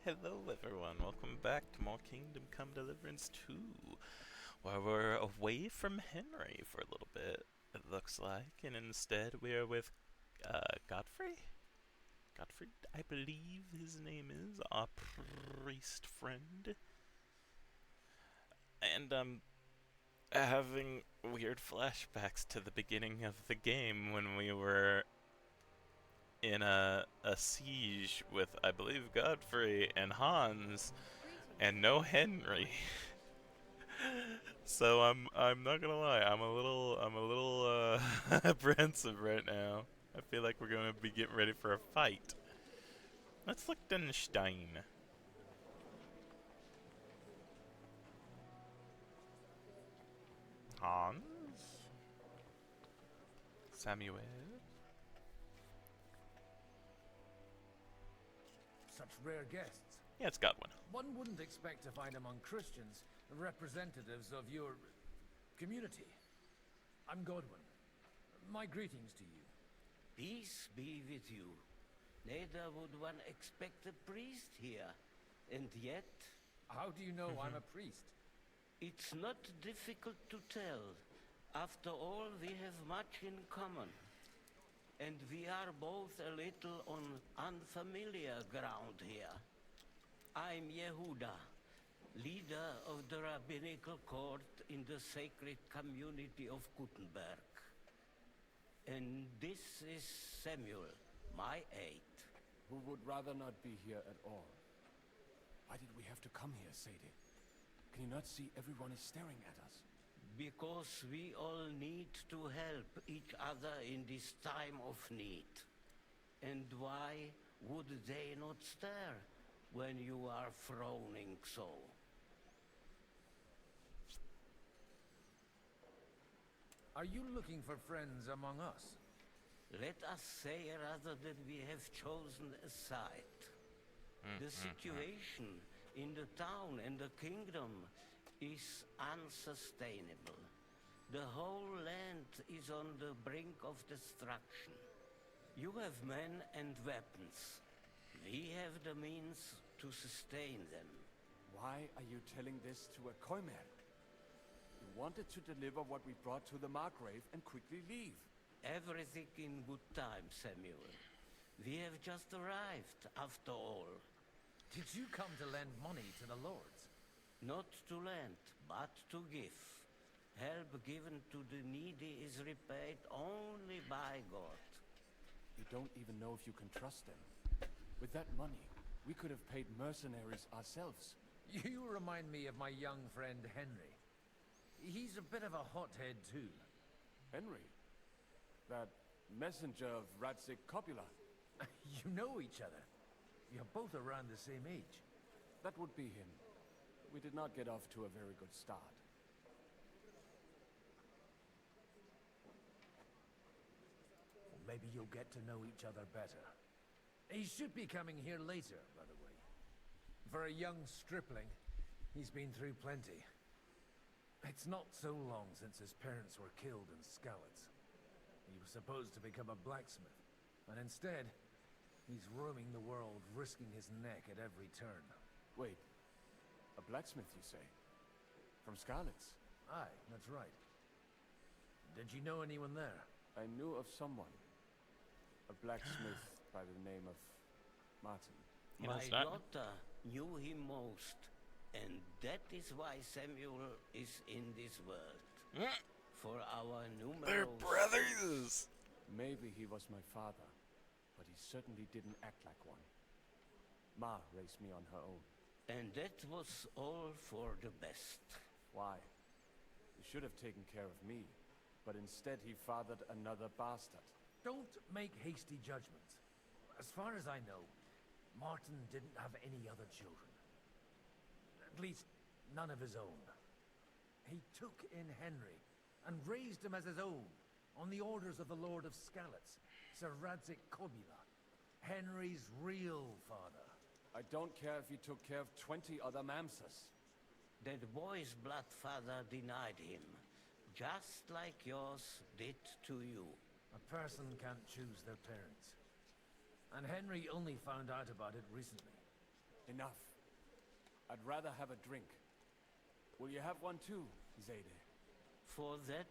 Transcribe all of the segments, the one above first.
Hello, everyone. Welcome back to more Kingdom Come Deliverance 2, where we're away from Henry for a little bit, it looks like, and instead we are with Godfrey? Godfrey, I believe his name is, our priest friend. And I'm having weird flashbacks to the beginning of the game when we were in a siege with, I believe, Godfrey and Hans, and no Henry. So I'm not gonna lie, I'm a little apprehensive right now. I feel like we're gonna be getting ready for a fight. Let's look Liechtenstein. Hans? Samuel? Such rare guests. Yeah, it's Godwin. One wouldn't expect to find among Christians representatives of your community. I'm Godwin. My greetings to you. Peace be with you. Neither would one expect a priest here. And yet, How do you know I'm a priest? it's not difficult to tell. After all, we have much in common. And we are both a little on unfamiliar ground here. I'm Yehuda, leader of the rabbinical court in the sacred community of Gutenberg. And this is Samuel, my aide. Who would rather not be here at all. Why did we have to come here, Sadie? Can you not see everyone is staring at us? Because we all need to help each other in this time of need. And why would they not stare when you are frowning so? Are you looking for friends among us? Let us say rather that we have chosen a side. The situation in the town and the kingdom is unsustainable. The whole land is on the brink of destruction. You have men and weapons. We have the means to sustain them. Why are you telling this to a Koimer? You wanted to deliver what we brought to the Margrave and quickly leave. Everything in good time, Samuel. We have just arrived, after all. Did you come to lend money to the lords? Not to lend, but to give. Help given to the needy is repaid only by God. You don't even know if you can trust them. With that money, we could have paid mercenaries ourselves. You remind me of my young friend Henry. He's a bit of a hothead too. Henry? That messenger of Radzik Copula? You know each other. You're both around the same age. That would be him. We did not get off to a very good start. Well, maybe you'll get to know each other better. He should be coming here later, by the way. For a young stripling, he's been through plenty. It's not so long since his parents were killed in Skalitz. He was supposed to become a blacksmith, and instead, he's roaming the world, risking his neck at every turn. Wait, a blacksmith, you say? From Skalitz? Aye, that's right. Did you know anyone there? I knew of someone. A blacksmith by the name of Martin. Yeah, My that's not- daughter knew him most. And that is why Samuel is in this world. For our numerous... They're brothers! Maybe he was my father, but he certainly didn't act like one. Ma raised me on her own. And that was all for the best. Why? He should have taken care of me, but instead he fathered another bastard. Don't make hasty judgments. As far as I know, Martin didn't have any other children. At least, none of his own. He took in Henry and raised him as his own on the orders of the Lord of Skalitz, Sir Radzik Kobula, Henry's real father. I don't care if he took care of 20 other Mamsas. That boy's blood father denied him, just like yours did to you. A person can't choose their parents. And Henry only found out about it recently. Enough. I'd rather have a drink. Will you have one too, Zayde? For that,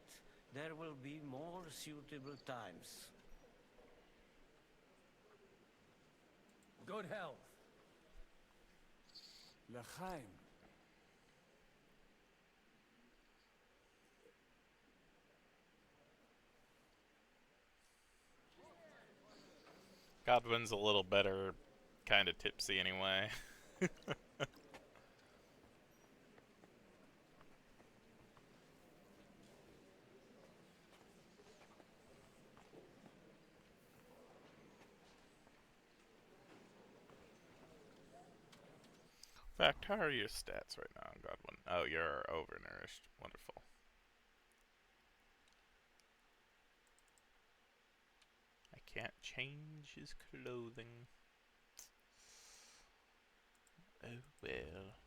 there will be more suitable times. Good health. L'chaim. Godwin's a little better, kind of tipsy anyway. In fact, how are your stats right now, Godwin? Oh, you're overnourished. Wonderful. I can't change his clothing. Oh well.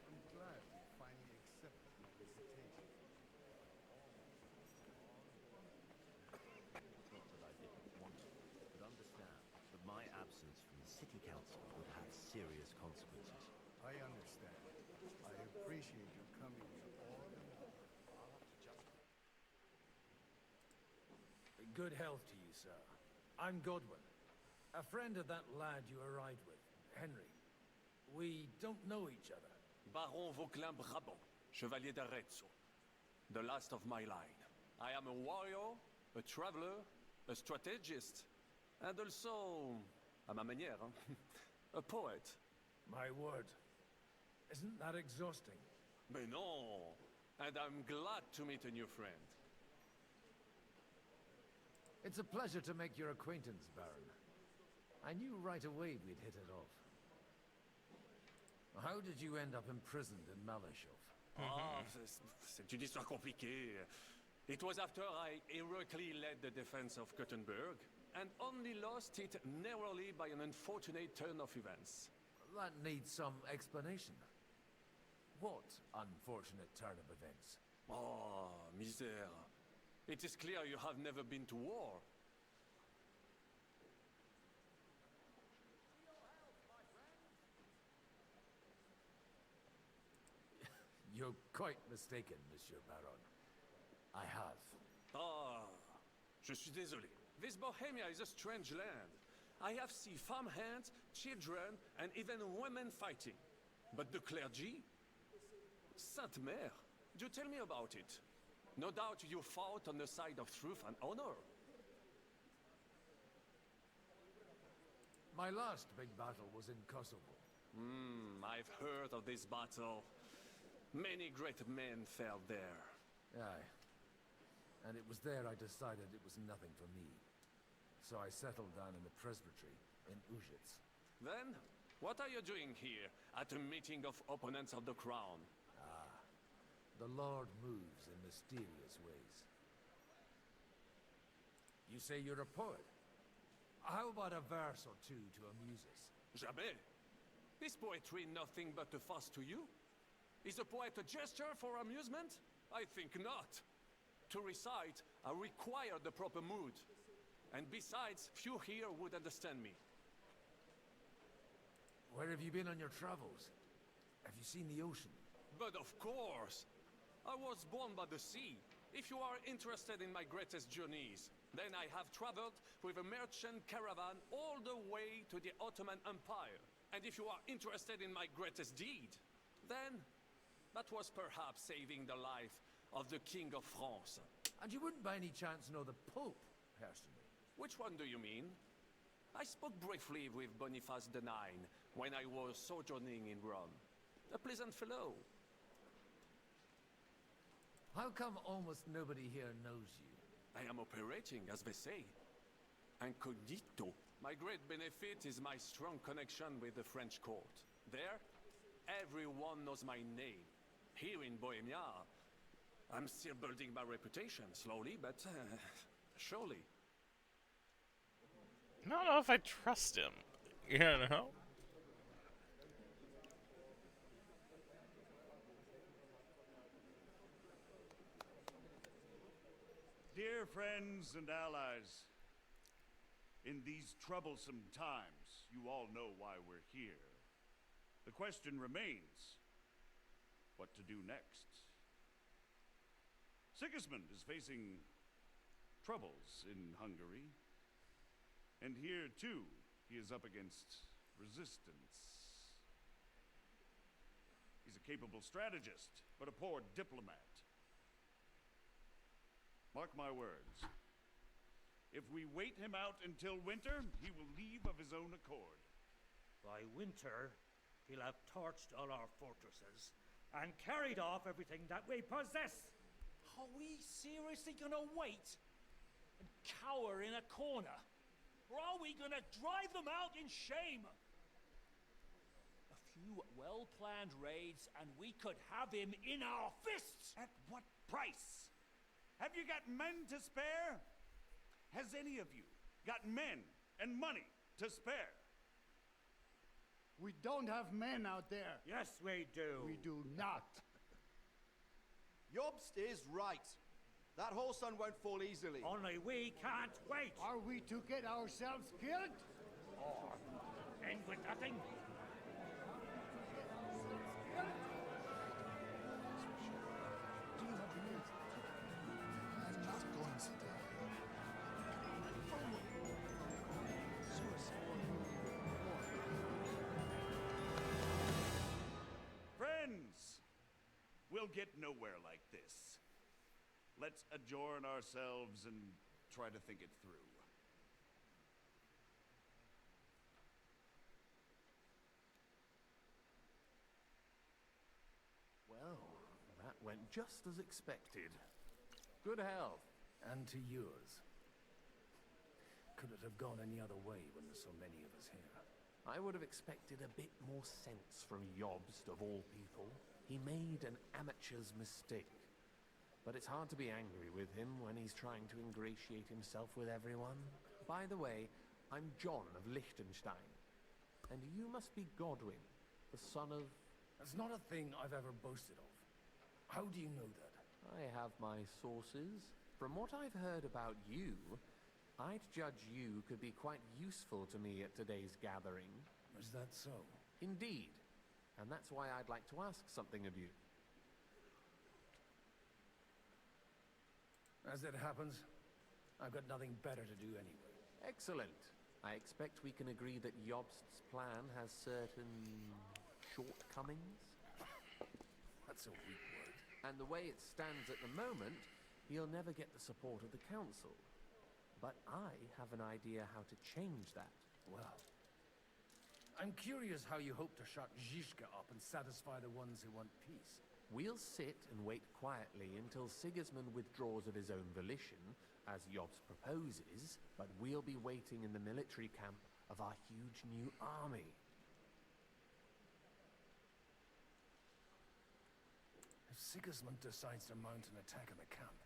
I'm glad you finally accepted my invitation. Not that I didn't want to, but understand that my absence from the city council would have serious consequences. I understand. I appreciate you coming here all the more. Good health to you, sir. I'm Godwin. A friend of that lad you arrived with, Henry. We don't know each other. Baron Vauclin Brabant, Chevalier d'Arezzo. The last of my line. I am a warrior, a traveler, a strategist, and also, à ma manière, a poet. My word. Isn't that exhausting? Mais non! And I'm glad to meet a new friend. It's a pleasure to make your acquaintance, Baron. I knew right away we'd hit it off. How did you end up imprisoned in Malashov? Ah, c'est une histoire compliquée. It was after I heroically led the defense of Gothenburg, and only lost it narrowly by an unfortunate turn of events. That needs some explanation. What unfortunate turn of events? Oh, misère. It is clear you have never been to war. You're quite mistaken, Monsieur Baron. I have. Ah, je suis désolé. This Bohemia is a strange land. I have seen farmhands, children, and even women fighting. But the clergy? Sainte Mère, do tell me about it. No doubt you fought on the side of truth and honor. My last big battle was in Kosovo. I've heard of this battle. Many great men fell there. Aye. And it was there I decided it was nothing for me. So I settled down in the presbytery in Ujits. Then, what are you doing here at a meeting of opponents of the crown? The Lord moves in mysterious ways. You say you're a poet? How about a verse or two to amuse us? Jamais. Is poetry nothing but a farce to you? Is a poet a gesture for amusement? I think not. To recite, I require the proper mood. And besides, few here would understand me. Where have you been on your travels? Have you seen the ocean? But of course! I was born by the sea. If you are interested in my greatest journeys, then I have traveled with a merchant caravan all the way to the Ottoman Empire. And if you are interested in my greatest deed, then that was perhaps saving the life of the King of France. And you wouldn't by any chance know the Pope, personally? Which one do you mean? I spoke briefly with Boniface IX when I was sojourning in Rome. A pleasant fellow. How come almost nobody here knows you? I am operating, as they say. Incognito. My great benefit is my strong connection with the French court. There, everyone knows my name. Here in Bohemia, I'm still building my reputation, slowly, but surely. I don't know if I trust him. You know? Dear friends and allies, in these troublesome times, you all know why we're here. The question remains, what to do next? Sigismund is facing troubles in Hungary. And here, too, he is up against resistance. He's a capable strategist, but a poor diplomat. Mark my words. If we wait him out until winter, he will leave of his own accord. By winter, he'll have torched all our fortresses and carried off everything that we possess. Are we seriously gonna wait and cower in a corner? Or are we gonna drive them out in shame? A few well-planned raids and we could have him in our fists! At what price? Have you got men to spare? Has any of you got men and money to spare? We don't have men out there. Yes, we do. We do not. Jobst is right. That whole sun won't fall easily. Only we can't wait. Are we to get ourselves killed? Or end with nothing. Do you have the news? I'm not going to die. Friends, we'll get nowhere like this. Let's adjourn ourselves and try to think it through. Well, that went just as expected. Good health. And to yours. Could it have gone any other way when there's so many of us here? I would have expected a bit more sense from Jobst, of all people. He made an amateur's mistake. But it's hard to be angry with him when he's trying to ingratiate himself with everyone. By the way, I'm John of Liechtenstein. And you must be Godwin, the son of... That's not a thing I've ever boasted of. How do you know that? I have my sources. From what I've heard about you, I'd judge you could be quite useful to me at today's gathering. Is that so? Indeed. And that's why I'd like to ask something of you. As it happens, I've got nothing better to do anyway. Excellent. I expect we can agree that Jobst's plan has certain shortcomings. That's a weak word. And the way it stands at the moment, he'll never get the support of the council. But I have an idea how to change that. Well, I'm curious how you hope to shut Zizka up and satisfy the ones who want peace. We'll sit and wait quietly until Sigismund withdraws of his own volition, as Jobst proposes, but we'll be waiting in the military camp of our huge new army. If Sigismund decides to mount an attack on the camp,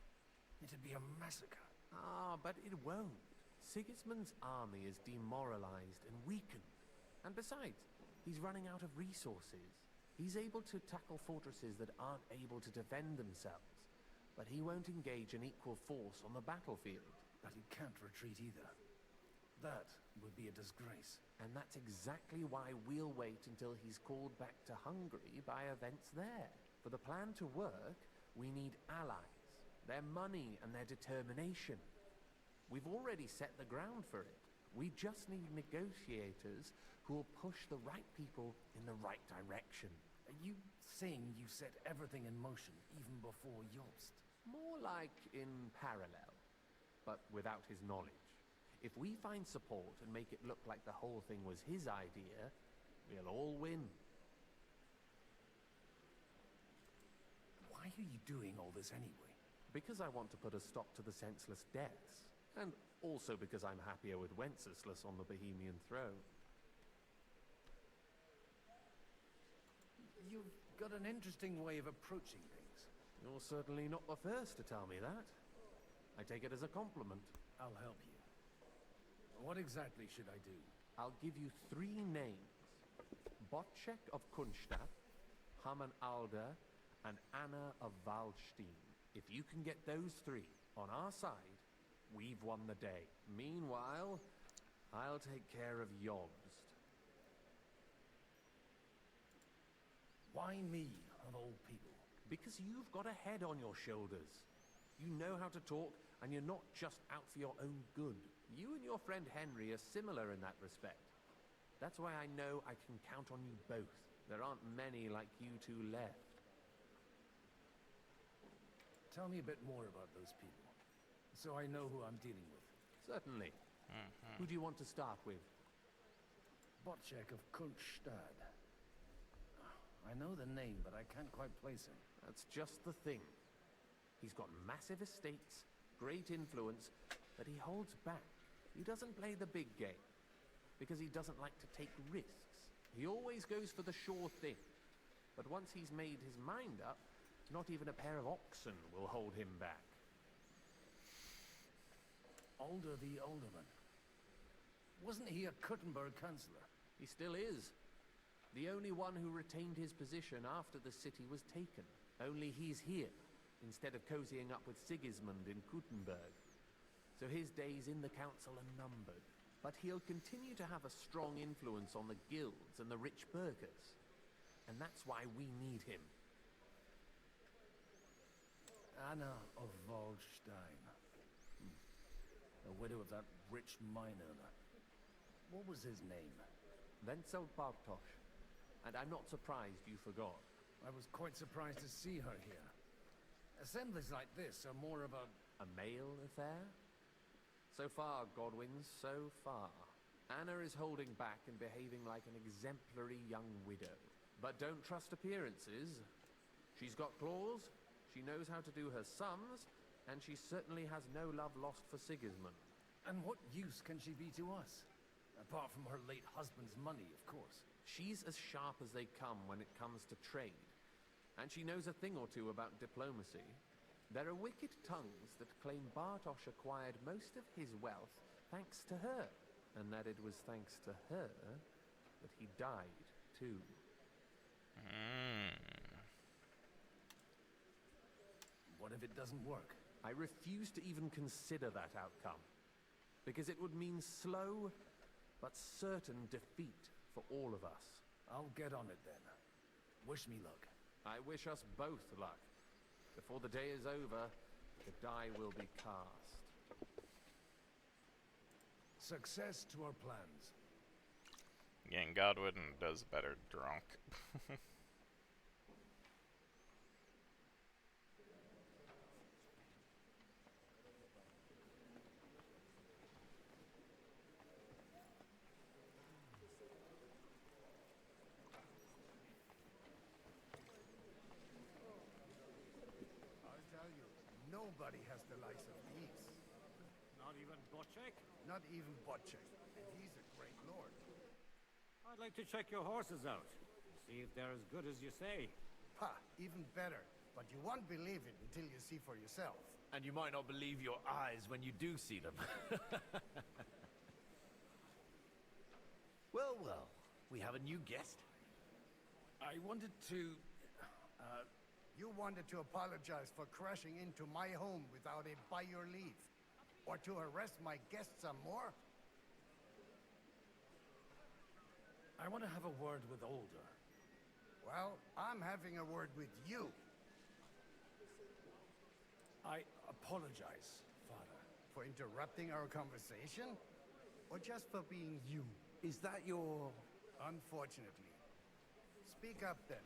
it'd be a massacre. Ah, but it won't. Sigismund's army is demoralized and weakened. And besides, he's running out of resources. He's able to tackle fortresses that aren't able to defend themselves, but he won't engage an equal force on the battlefield. But he can't retreat either. That would be a disgrace. And that's exactly why we'll wait until he's called back to Hungary by events there. For the plan to work, we need allies, their money and their determination. We've already set the ground for it. We just need negotiators who will push the right people in the right direction. Are you saying you set everything in motion even before Jobst? More like in parallel, but without his knowledge. If we find support and make it look like the whole thing was his idea, we'll all win. Why are you doing all this anyway? Because I want to put a stop to the senseless deaths, and also because I'm happier with Wenceslas on the Bohemian throne. You've got an interesting way of approaching things. You're certainly not the first to tell me that. I take it as a compliment. I'll help you. What exactly should I do? I'll give you 3 names. Botchek of Kunstadt, Hamann Alder, and Anna of Waldstein. If you can get those 3 On our side, we've won the day. Meanwhile, I'll take care of Yobst. Why me, of all people? Because you've got a head on your shoulders. You know how to talk, and you're not just out for your own good. You and your friend Henry are similar in that respect. That's why I know I can count on you both. There aren't many like you two left. Tell me a bit more about those people, so I know who I'm dealing with. Certainly. Who do you want to start with? Botchek of Kultstad. I know the name, but I can't quite place him. That's just the thing. He's got massive estates, great influence, but he holds back. He doesn't play the big game, because he doesn't like to take risks. He always goes for the sure thing. But once he's made his mind up, not even a pair of oxen will hold him back. Alder the Alderman. Wasn't he a Kuttenberg councillor? He still is. The only one who retained his position after the city was taken. Only he's here, instead of cozying up with Sigismund in Kuttenberg. So his days in the council are numbered. But he'll continue to have a strong influence on the guilds and the rich burghers. And that's why we need him. Anna of Waldstein. The widow of that rich mine owner. What was his name? Wenzel Bartosz. And I'm not surprised you forgot. I was quite surprised to see her here. Assemblies like this are more of a male affair? So far, Godwin, so far. Anna is holding back and behaving like an exemplary young widow. But don't trust appearances. She's got claws, she knows how to do her sums, and she certainly has no love lost for Sigismund. And what use can she be to us? Apart from her late husband's money, of course. She's as sharp as they come when it comes to trade. And she knows a thing or two about diplomacy. There are wicked tongues that claim Bartosz acquired most of his wealth thanks to her. And that it was thanks to her that he died, too. What if it doesn't work? I refuse to even consider that outcome. Because it would mean slow but certain defeat for all of us. I'll get on it then. Wish me luck. I wish us both luck. Before the day is over, the die will be cast. Success to our plans. Again, Godwin does better drunk. Nobody has the likes of these. Not even Botchek? Not even Botchek. And he's a great lord. I'd like to check your horses out. See if they're as good as you say. Ha! Even better. But you won't believe it until you see for yourself. And you might not believe your eyes when you do see them. Well, well. We have a new guest. I wanted to... You wanted to apologize for crashing into my home without a by your leave. Or to arrest my guests some more? I want to have a word with Alder. Well, I'm having a word with you. I apologize, Father. For interrupting our conversation? Or just for being you? Is that your... Unfortunately. Speak up then.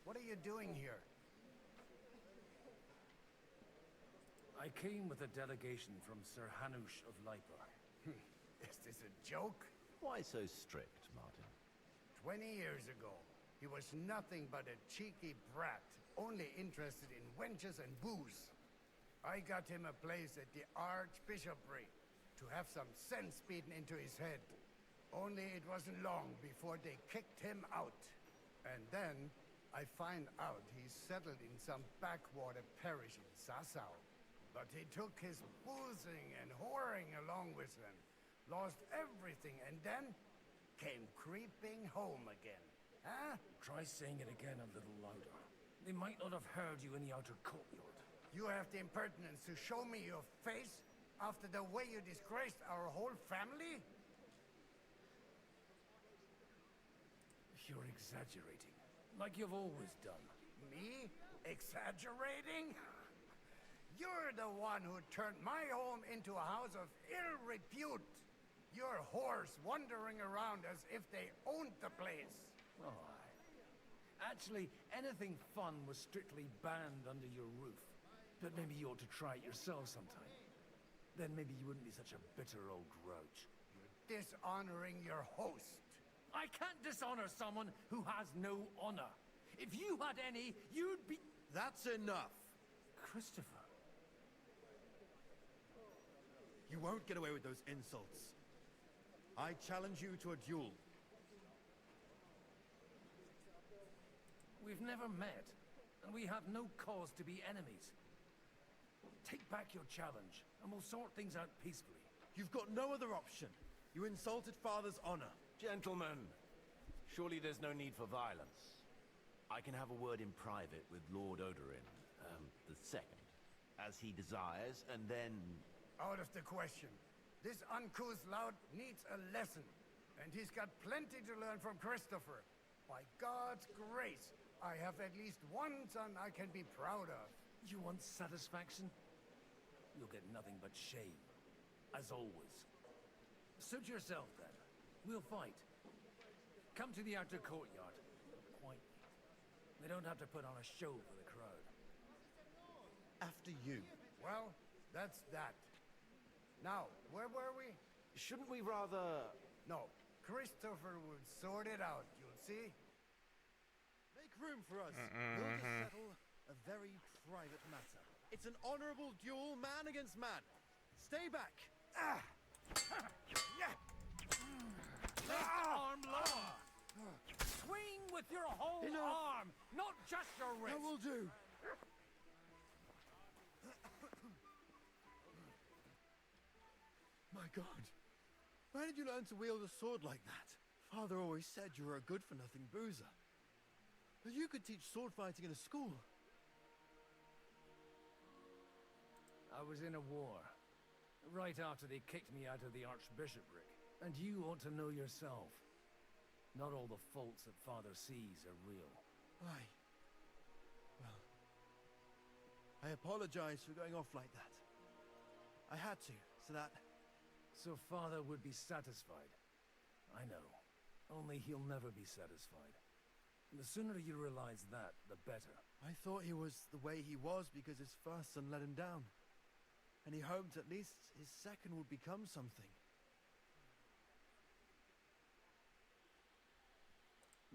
What are you doing here? I came with a delegation from Sir Hanush of Leiper. Is this a joke? Why so strict, Martin? 20 years ago, he was nothing but a cheeky brat, only interested in wenches and booze. I got him a place at the Archbishopric to have some sense beaten into his head. Only it wasn't long before they kicked him out. And then I find out he's settled in some backwater parish in Sassau. But he took his boozing and whoring along with him, lost everything, and then came creeping home again. Huh? Try saying it again a little louder. They might not have heard you in the outer courtyard. You have the impertinence to show me your face after the way you disgraced our whole family? You're exaggerating, like you've always done. Me? Exaggerating? You're the one who turned my home into a house of ill repute. Your whores wandering around as if they owned the place. Oh, aye. Actually, anything fun was strictly banned under your roof. But maybe you ought to try it yourself sometime. Then maybe you wouldn't be such a bitter old grouch. You're dishonoring your host. I can't dishonor someone who has no honor. If you had any, you'd be... That's enough. Christopher. You won't get away with those insults. I challenge you to a duel. We've never met, and we have no cause to be enemies. Take back your challenge, and we'll sort things out peacefully. You've got no other option. You insulted Father's honor. Gentlemen, surely there's no need for violence. I can have a word in private with Lord Odorin, the second, as he desires, and then... Out of the question. This uncouth lout needs a lesson, and he's got plenty to learn from Christopher. By God's grace, I have at least one son I can be proud of. You want satisfaction? You'll get nothing but shame, as always. Suit yourself, then. We'll fight. Come to the outer courtyard. Quietly. We don't have to put on a show for the crowd. After you. Well, that's that. Now, where were we? Shouldn't we rather... No, Christopher would sort it out, you'll see. Make room for us. We'll just settle a very private matter. It's an honorable duel, man against man. Stay back. Arm lower! Swing with your whole arm, not just your wrist! That will do. My God. Where did you learn to wield a sword like that? Father always said you were a good-for-nothing boozer. But you could teach sword fighting in a school. I was in a war. Right after they kicked me out of the archbishopric. And you ought to know yourself. Not all the faults that Father sees are real. Aye. Well, I apologize for going off like that. I had to, so that... So Father would be satisfied. I know. Only he'll never be satisfied. The sooner you realize that, the better. I thought he was the way he was because his first son let him down. And he hoped at least his second would become something.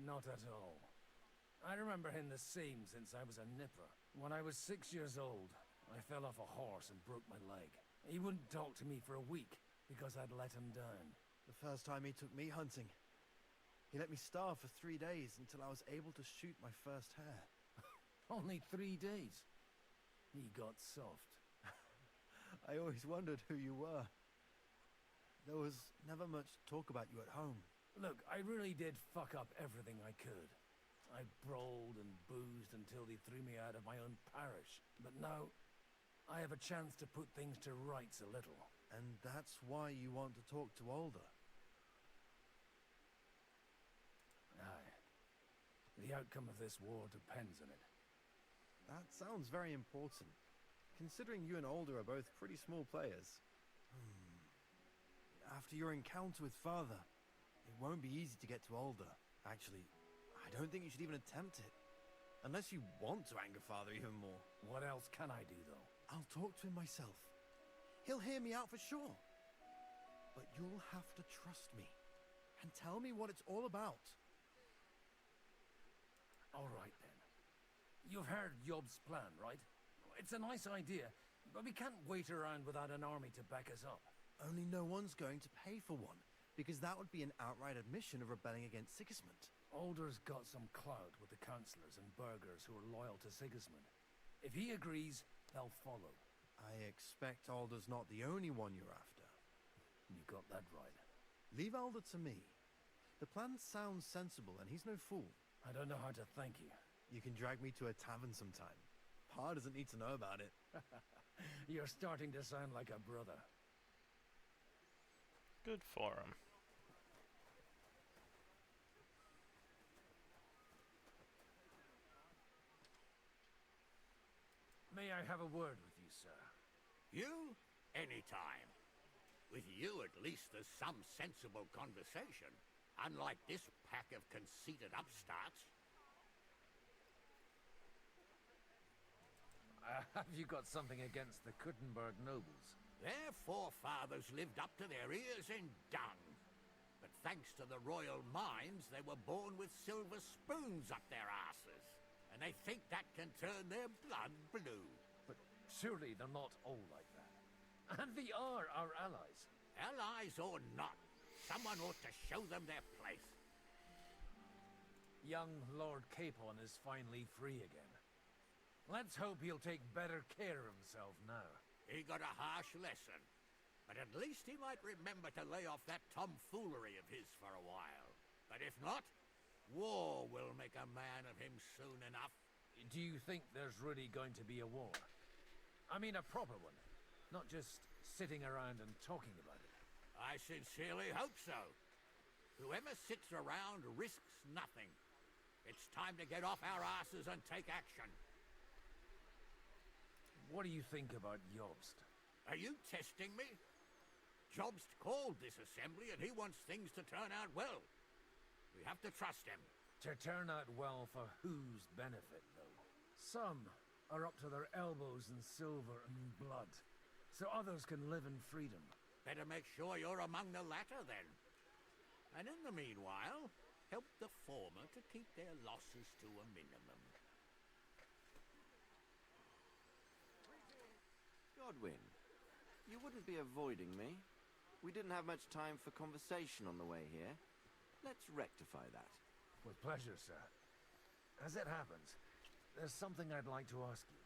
Not at all. I remember him the same since I was a nipper. When I was 6 years old, I fell off a horse and broke my leg. He wouldn't talk to me for a week because I'd let him down. The first time he took me hunting, he let me starve for 3 days until I was able to shoot my first hare. Only 3 days. He got soft. I always wondered who you were. There was never much talk about you at home. Look, I really did fuck up everything I could. I brawled and boozed until they threw me out of my own parish. But now, I have a chance to put things to rights a little. And that's why you want to talk to Alder? Aye. The outcome of this war depends on it. That sounds very important, considering you and Alder are both pretty small players. After your encounter with Father, it won't be easy to get to Alder. Actually, I don't think you should even attempt it. Unless you want to anger Father even more. What else can I do, though? I'll talk to him myself. He'll hear me out for sure. But you'll have to trust me and tell me what it's all about. All right, then. You've heard Yob's plan, right? It's a nice idea, but we can't wait around without an army to back us up. Only no one's going to pay for one, because that would be an outright admission of rebelling against Sigismund. Alder's got some clout with the councillors and burghers who are loyal to Sigismund. If he agrees, they'll follow. I expect Alder's not the only one you're after. You got that right. Leave Alder to me. The plan sounds sensible, and he's no fool. I don't know how to thank you. You can drag me to a tavern sometime. Pa doesn't need to know about it. You're starting to sound like a brother. Good for him. May I have a word with you, sir? You? Anytime. With you, at least there's some sensible conversation. Unlike this pack of conceited upstarts. Have you got something against the Kuttenberg nobles? Their forefathers lived up to their ears in dung. But thanks to the royal mines, they were born with silver spoons up their asses. And they think that can turn their blood blue. But surely they're not all like that. And they are our allies. Allies or not, someone ought to show them their place. Young Lord Capon is finally free again. Let's hope he'll take better care of himself now. He got a harsh lesson. But at least he might remember to lay off that tomfoolery of his for a while. But if not, war will make a man of him soon enough. Do you think there's really going to be a war? I mean a proper one, not just sitting around and talking about it. I sincerely hope so. Whoever sits around risks nothing. It's time to get off our asses and take action. What do you think about Jobst? Are you testing me? Jobst called this assembly and he wants things to turn out well. We have to trust him. To turn out well for whose benefit, though? Some are up to their elbows in silver and blood, so others can live in freedom. Better make sure you're among the latter, then. And in the meanwhile, help the former to keep their losses to a minimum. Godwin, you wouldn't be avoiding me. We didn't have much time for conversation on the way here. Let's rectify that. With pleasure, sir. As it happens, there's something I'd like to ask you.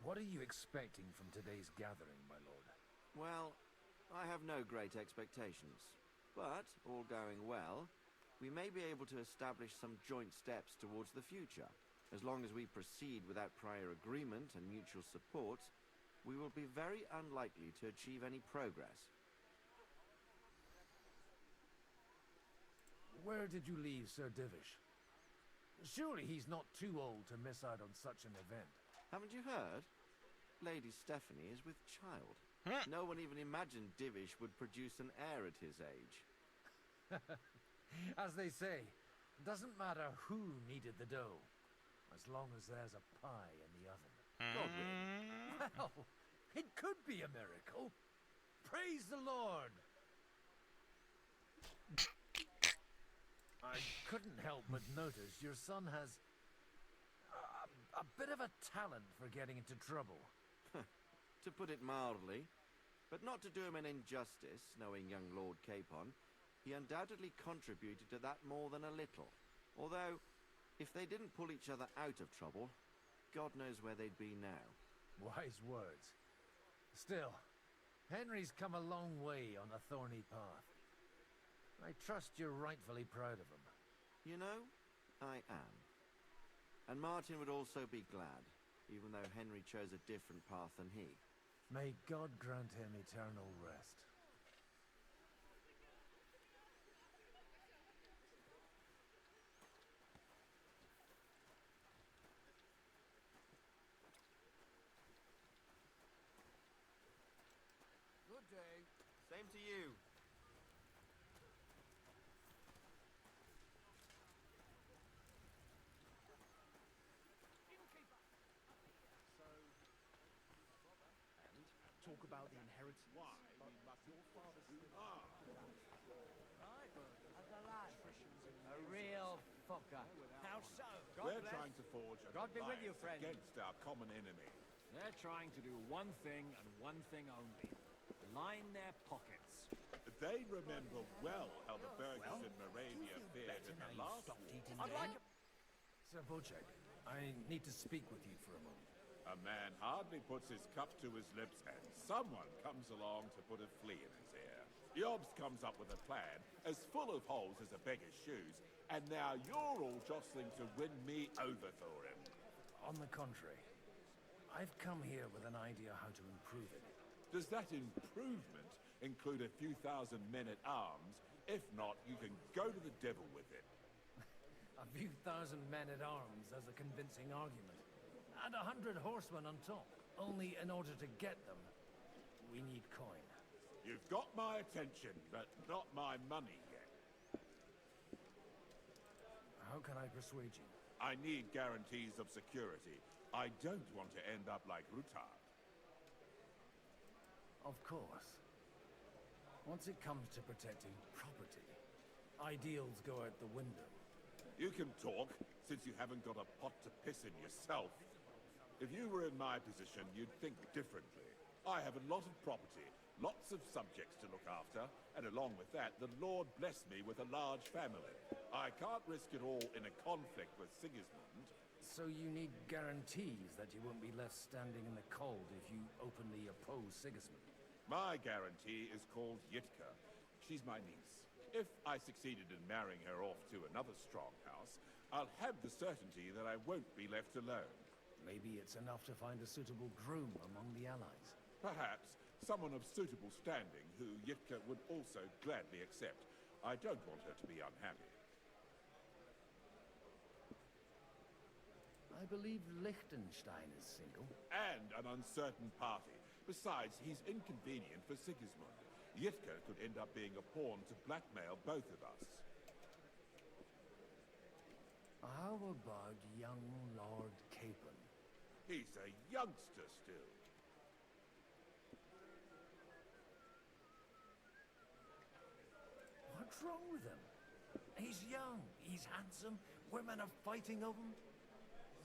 What are you expecting from today's gathering, my lord? Well, I have no great expectations. But, all going well, we may be able to establish some joint steps towards the future. As long as we proceed without prior agreement and mutual support, we will be very unlikely to achieve any progress. Where did you leave Sir Divish? Surely he's not too old to miss out on such an event. Haven't you heard? Lady Stephanie is with child. No one even imagined Divish would produce an heir at his age. As they say, doesn't matter who kneaded the dough, as long as there's a pie in the oven. Godwin. Well, it could be a miracle. Praise the Lord! I couldn't help but notice your son has a bit of a talent for getting into trouble. To put it mildly, but not to do him an injustice, knowing young Lord Capon, he undoubtedly contributed to that more than a little. Although, if they didn't pull each other out of trouble, God knows where they'd be now. Wise words. Still, Henry's come a long way on a thorny path. I trust you're rightfully proud of him. You know, I am. And Martin would also be glad, even though Henry chose a different path than he. May God grant him eternal rest. Good day. Same to you. Talk about the inheritance. Why? We must your father's A real fucker. How so? We're trying to forge an God be with you, alliance friend. against our common enemy. They're trying to do one thing and one thing only. Line their pockets. They remember well how the burghers in Moravia fared in the last war. I'd like Sir Bocek, I need to speak with you for a moment. A man hardly puts his cup to his lips and someone comes along to put a flea in his ear. Yobs comes up with a plan as full of holes as a beggar's shoes, and now you're all jostling to win me over for him. On the contrary, I've come here with an idea how to improve it. Does that improvement include a few thousand men-at-arms? If not, you can go to the devil with it. A few thousand men-at-arms as a convincing argument. And 100 horsemen on top. Only in order to get them, we need coin. You've got my attention, but not my money yet. How can I persuade you? I need guarantees of security. I don't want to end up like Rutard. Of course. Once it comes to protecting property, ideals go out the window. You can talk, since you haven't got a pot to piss in yourself. If you were in my position, you'd think differently. I have a lot of property, lots of subjects to look after, and along with that, the Lord blessed me with a large family. I can't risk it all in a conflict with Sigismund. So you need guarantees that you won't be left standing in the cold if you openly oppose Sigismund? My guarantee is called Yitka. She's my niece. If I succeeded in marrying her off to another strong house, I'll have the certainty that I won't be left alone. Maybe it's enough to find a suitable groom among the allies. Perhaps someone of suitable standing who Yitka would also gladly accept. I don't want her to be unhappy. I believe Liechtenstein is single. And an uncertain party. Besides, he's inconvenient for Sigismund. Yitka could end up being a pawn to blackmail both of us. How about young Lord Capon? He's a youngster still. What's wrong with him? He's young, he's handsome, women are fighting over him.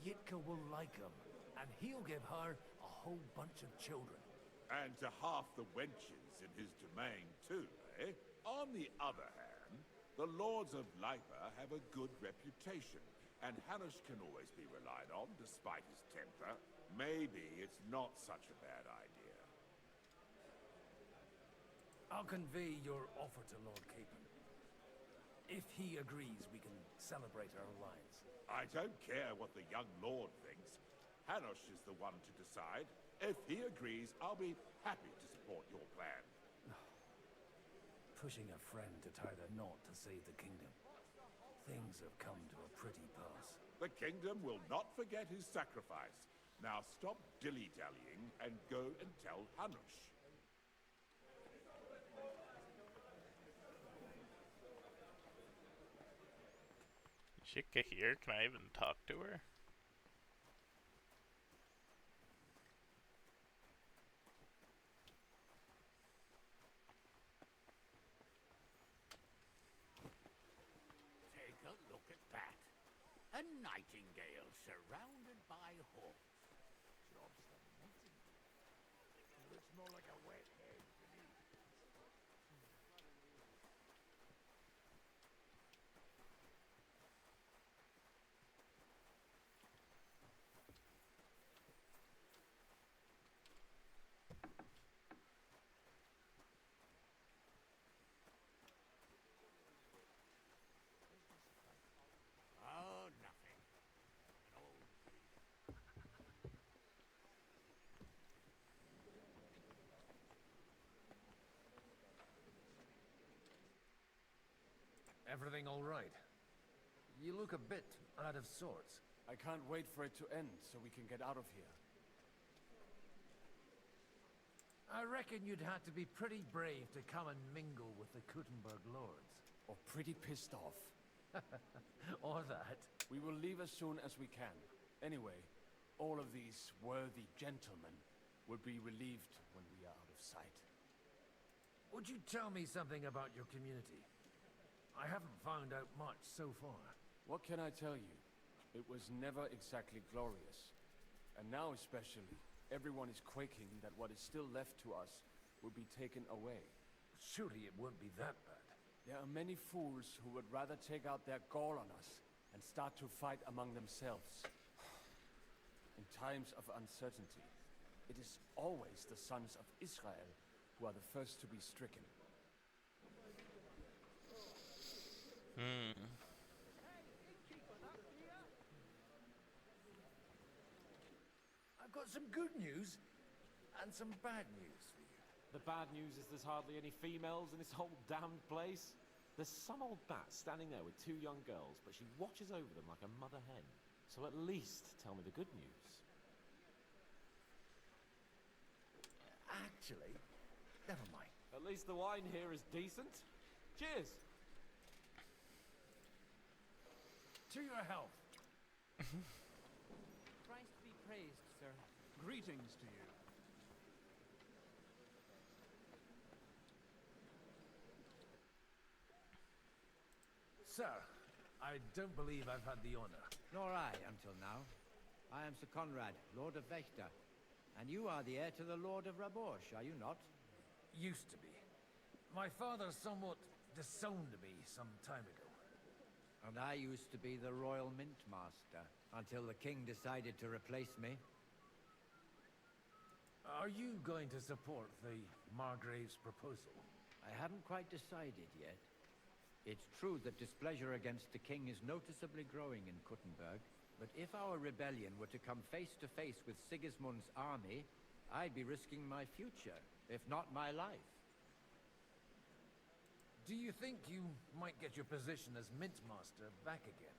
Yitka will like him, and he'll give her a whole bunch of children. And to half the wenches in his domain too, eh? On the other hand, the lords of Lipa have a good reputation, and Hanush can always be relied on, despite his temper. Maybe it's not such a bad idea. I'll convey your offer to Lord Capon. If he agrees, we can celebrate our alliance. I don't care what the young lord thinks. Hanush is the one to decide. If he agrees, I'll be happy to support your plan. Pushing a friend to tie the knot to save the kingdom. Things have come to a pretty pass. The kingdom will not forget his sacrifice. Now stop dilly-dallying and go and tell Hanush. Yitka here? Can I even talk to her? Take a look at that. A nightingale surrounded by hawks. Job's the nightingale. It looks more like a wet head to me. Oh, nothing. An old Everything all right? You look a bit out of sorts. I can't wait for it to end so we can get out of here. I reckon you'd have to be pretty brave to come and mingle with the Kuttenberg lords. Or pretty pissed off. Or that. We will leave as soon as we can. Anyway, all of these worthy gentlemen will be relieved when we are out of sight. Would you tell me something about your community? I haven't found out much so far. What can I tell you? It was never exactly glorious. And now especially, everyone is quaking that what is still left to us will be taken away. Surely it won't be that bad. There are many fools who would rather take out their gall on us and start to fight among themselves. In times of uncertainty, it is always the sons of Israel who are the first to be stricken. Hmm. I've got some good news and some bad news for you. The bad news is there's hardly any females in this whole damned place. There's some old bat standing there with 2 young girls, but she watches over them like a mother hen. So at least tell me the good news. Actually, never mind. At least the wine here is decent. Cheers! To your health. Christ be praised, sir. Greetings to you. Sir, I don't believe I've had the honor. Nor I, until now. I am Sir Conrad, Lord of Vechta. And you are the heir to the Lord of Raborsh, are you not? Used to be. My father somewhat disowned me some time ago. And I used to be the Royal Mint Master, until the king decided to replace me. Are you going to support the Margrave's proposal? I haven't quite decided yet. It's true that displeasure against the king is noticeably growing in Kuttenberg, but if our rebellion were to come face to face with Sigismund's army, I'd be risking my future, if not my life. Do you think you might get your position as Mint Master back again?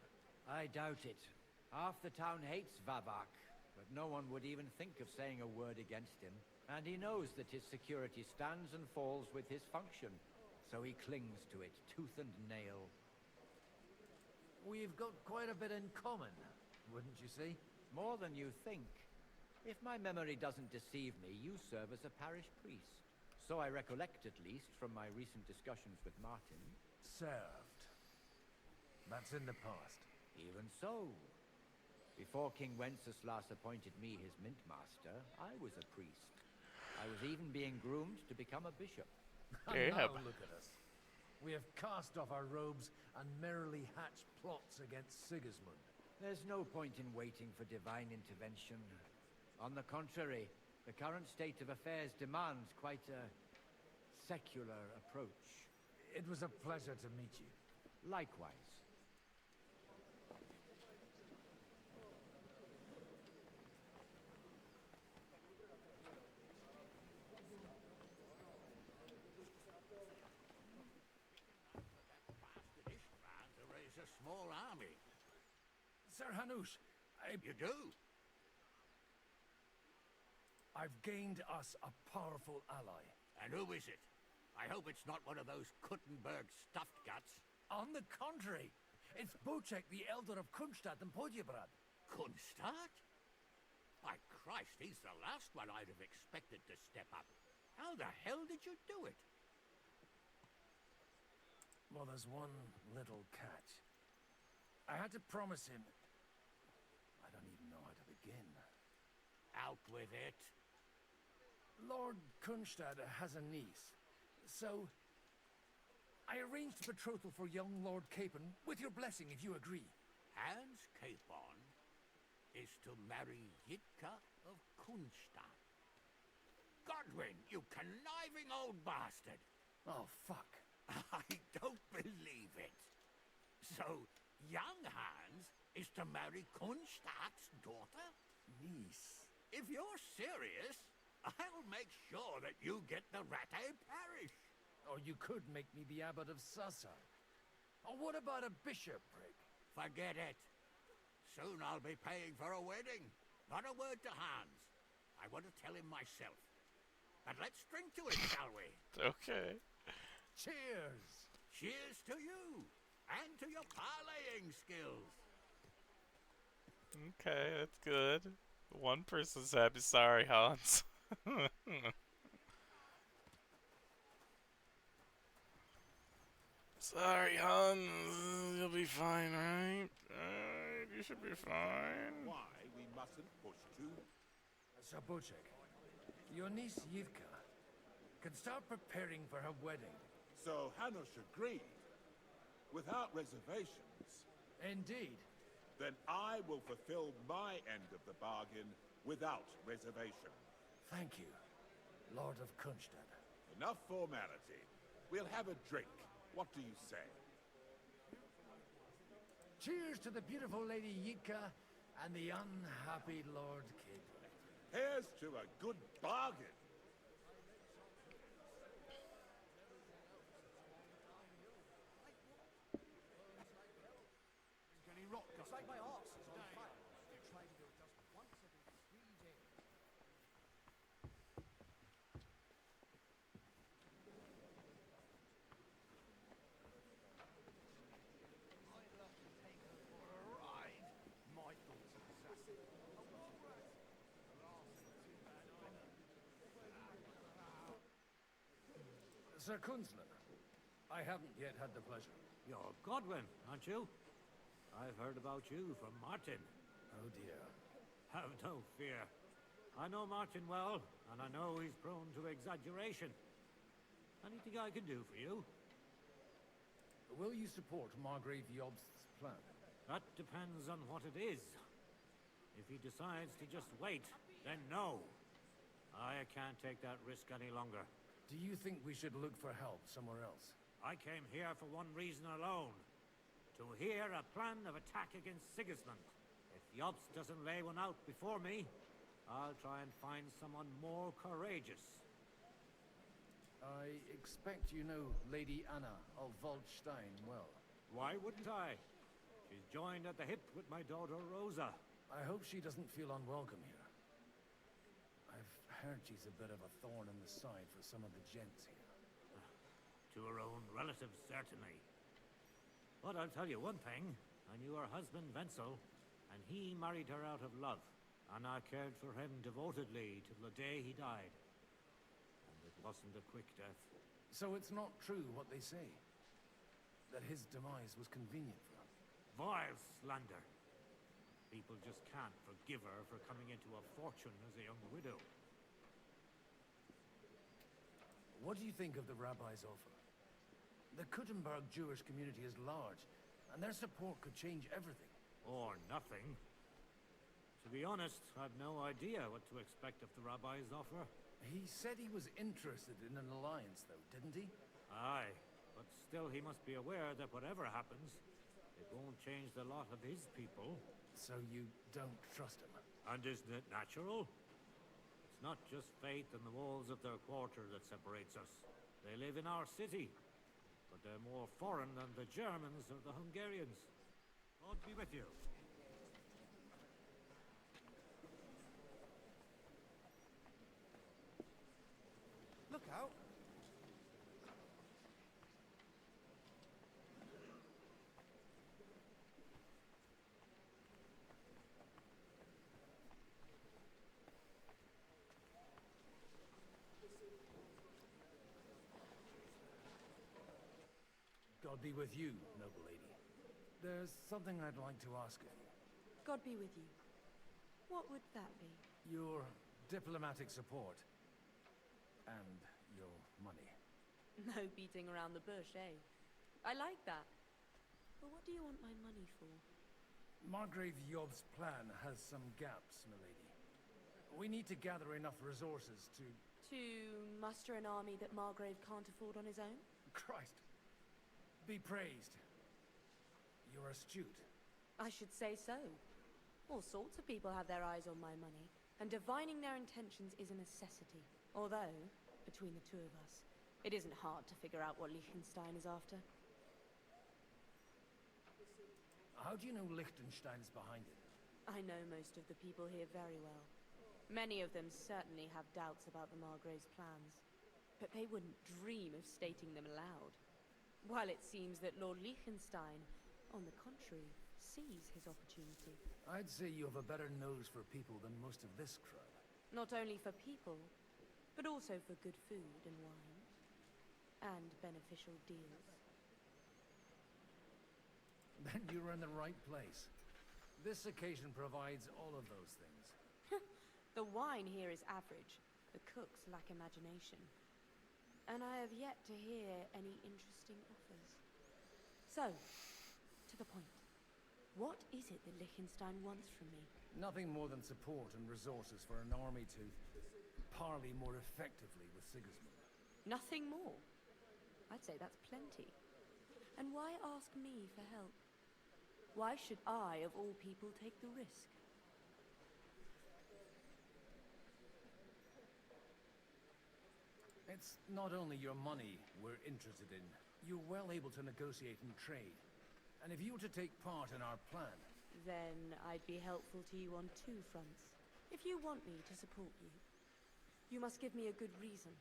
I doubt it. Half the town hates Vavak, but no one would even think of saying a word against him. And he knows that his security stands and falls with his function, so he clings to it, tooth and nail. We've got quite a bit in common, wouldn't you say? More than you think. If my memory doesn't deceive me, you serve as a parish priest. So I recollect, at least, from my recent discussions with Martin. Served. That's in the past. Even so. Before King Wenceslas appointed me his mint master, I was a priest. I was even being groomed to become a bishop. Now look at us. We have cast off our robes and merrily hatched plots against Sigismund. There's no point in waiting for divine intervention. On the contrary, the current state of affairs demands quite a secular approach. It was a pleasure to meet you. Likewise. To raise a small army. Sir Hanush, You do? I've gained us a powerful ally. And who is it? I hope it's not one of those Kuttenberg stuffed guts. On the contrary, it's Bocek, the elder of Kunstadt and Podjebrad. Kunstadt? By Christ, he's the last one I'd have expected to step up. How the hell did you do it? Well, there's one little catch. I had to promise him... I don't even know how to begin. Out with it. Lord Kunstad has a niece, so I arranged a betrothal for young Lord Capon, with your blessing if you agree. Hans Capon is to marry Yitka of Kunstadt. Godwin, you conniving old bastard! Oh, fuck. I don't believe it. So, young Hans is to marry Kunstadt's daughter? Niece. If you're serious, I'll make sure that you get the Rattay parish. Or you could make me the abbot of Sassa. Or what about a bishopric? Forget it. Soon I'll be paying for a wedding. Not a word to Hans. I want to tell him myself. But let's drink to it, shall we? Okay. Cheers! Cheers to you, and to your parlaying skills. Okay, that's good. One person's happy. Sorry, Hans. Sorry, Hans. You'll be fine, right? You should be fine. Why we mustn't push too. Sir Bocek, your niece Yivka can start preparing for her wedding. So Hanush agreed, without reservations. Indeed. Then I will fulfill my end of the bargain without reservation. Thank you, Lord of Kunstad. Enough formality. We'll have a drink. What do you say? Cheers to the beautiful Lady Yitka and the unhappy Lord King. Here's to a good bargain. Any rock it's like my arse is on fire. You try to go just once every 3 days. I'd love to take her for a ride. My thoughts are exactly. Sir Kunzman, I haven't yet had the pleasure. You're Godwin, aren't you? I've heard about you from Martin. Oh dear. Have no fear. I know Martin well, and I know he's prone to exaggeration. Anything I can do for you? Will you support Margrave Yobst's plan? That depends on what it is. If he decides to just wait, then no. I can't take that risk any longer. Do you think we should look for help somewhere else? I came here for one reason alone. To hear a plan of attack against Sigismund. If Jobst doesn't lay one out before me, I'll try and find someone more courageous. I expect you know Lady Anna of Waldstein well. Why wouldn't I? She's joined at the hip with my daughter Rosa. I hope she doesn't feel unwelcome here. I've heard she's a bit of a thorn in the side for some of the gents here. To her own relatives, certainly. But I'll tell you one thing. I knew her husband, Wenzel, and he married her out of love. And I cared for him devotedly till the day he died. And it wasn't a quick death. So it's not true what they say? That his demise was convenient for him? Vile slander. People just can't forgive her for coming into a fortune as a young widow. What do you think of the rabbi's offer? The Kuttenberg Jewish community is large, and their support could change everything. Or nothing. To be honest, I've no idea what to expect of the rabbi's offer. He said he was interested in an alliance, though, didn't he? Aye, but still he must be aware that whatever happens, it won't change the lot of his people. So you don't trust him? And isn't it natural? It's not just faith in the walls of their quarter that separates us. They live in our city, but they're more foreign than the Germans or the Hungarians. God be with you. Look out! God be with you, noble lady. There's something I'd like to ask of you. God be with you. What would that be? Your diplomatic support. And your money. No beating around the bush, eh? I like that. But what do you want my money for? Margrave Yob's plan has some gaps, milady. We need to gather enough resources to... To muster an army that Margrave can't afford on his own? Christ. Be praised. You're astute. I should say so. All sorts of people have their eyes on my money, and divining their intentions is a necessity. Although, between the two of us, it isn't hard to figure out what Liechtenstein is after. How do you know Liechtenstein's behind it? I know most of the people here very well. Many of them certainly have doubts about the Margrave's plans, but they wouldn't dream of stating them aloud. While it seems that Lord Liechtenstein, on the contrary, sees his opportunity. I'd say you have a better nose for people than most of this crowd. Not only for people, but also for good food and wine, and beneficial deals. Then you're in the right place. This occasion provides all of those things. The wine here is average. The cooks lack imagination. And I have yet to hear any interesting offers. So, to the point. What is it that Liechtenstein wants from me? Nothing more than support and resources for an army to parley more effectively with Sigismund. Nothing more? I'd say that's plenty. And why ask me for help? Why should I, of all people, take the risk? It's not only your money we're interested in. You're well able to negotiate and trade. And if you were to take part in our plan... Then I'd be helpful to you on two fronts. If you want me to support you, you must give me a good reason.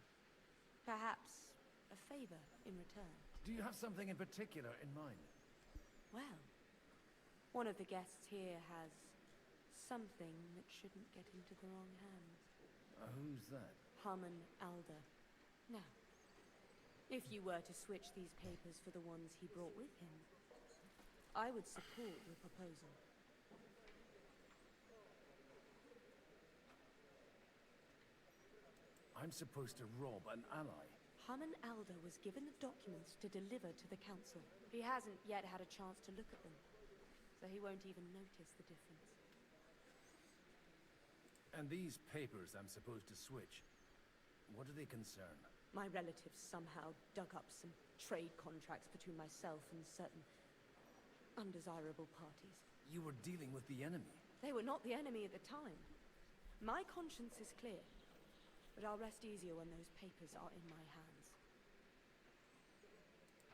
Perhaps a favor in return. Do you have something in particular in mind? Well, one of the guests here has something that shouldn't get into the wrong hands. Who's that? Harmon Alder. Now, if you were to switch these papers for the ones he brought with him, I would support your proposal. I'm supposed to rob an ally. Harmon Alder was given the documents to deliver to the council. He hasn't yet had a chance to look at them, so he won't even notice the difference. And these papers I'm supposed to switch, what do they concern? My relatives somehow dug up some trade contracts between myself and certain undesirable parties. You were dealing with the enemy. They were not the enemy at the time. My conscience is clear, but I'll rest easier when those papers are in my hands.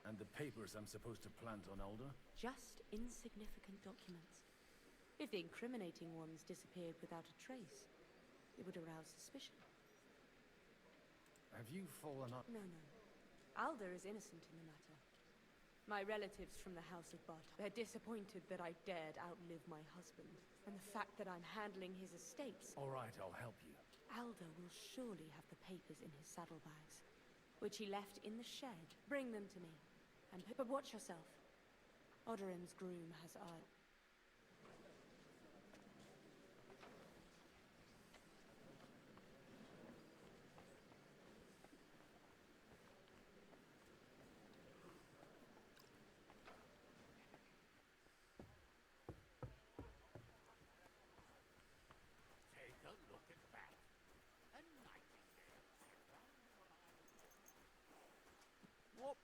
And the papers I'm supposed to plant on Alder? Just insignificant documents. If the incriminating ones disappeared without a trace, it would arouse suspicion. Have you fallen up? No. Alder is innocent in the matter. My relatives from the House of Bart, they're disappointed that I dared outlive my husband, and the fact that I'm handling his estates. All right, I'll help you. Alder will surely have the papers in his saddlebags, which he left in the shed. Bring them to me, but watch yourself. Odorin's groom has eyes. Take a look at that. A nightingale. What?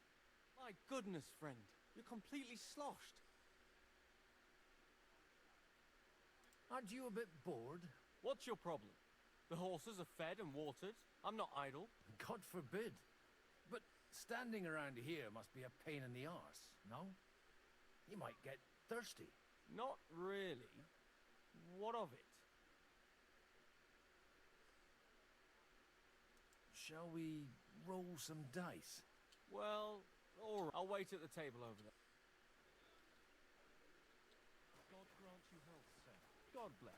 My goodness, friend. You're completely sloshed. Aren't you a bit bored? What's your problem? The horses are fed and watered. I'm not idle. God forbid. But standing around here must be a pain in the arse, no? You might get thirsty. Not really. What of it? Shall we roll some dice? Well, all right. I'll wait at the table over there. God grant you health, sir. God bless.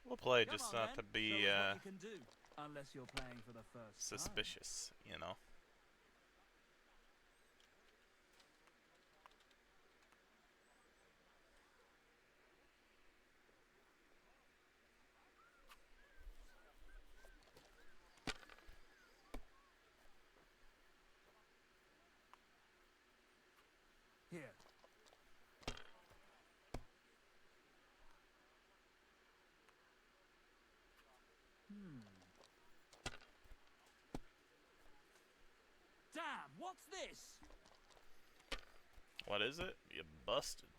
We'll play Come just on, not then. to be Show us what you can do, unless you're playing for the first time. suspicious, you know. Here. Damn, what's this? What is it? You busted.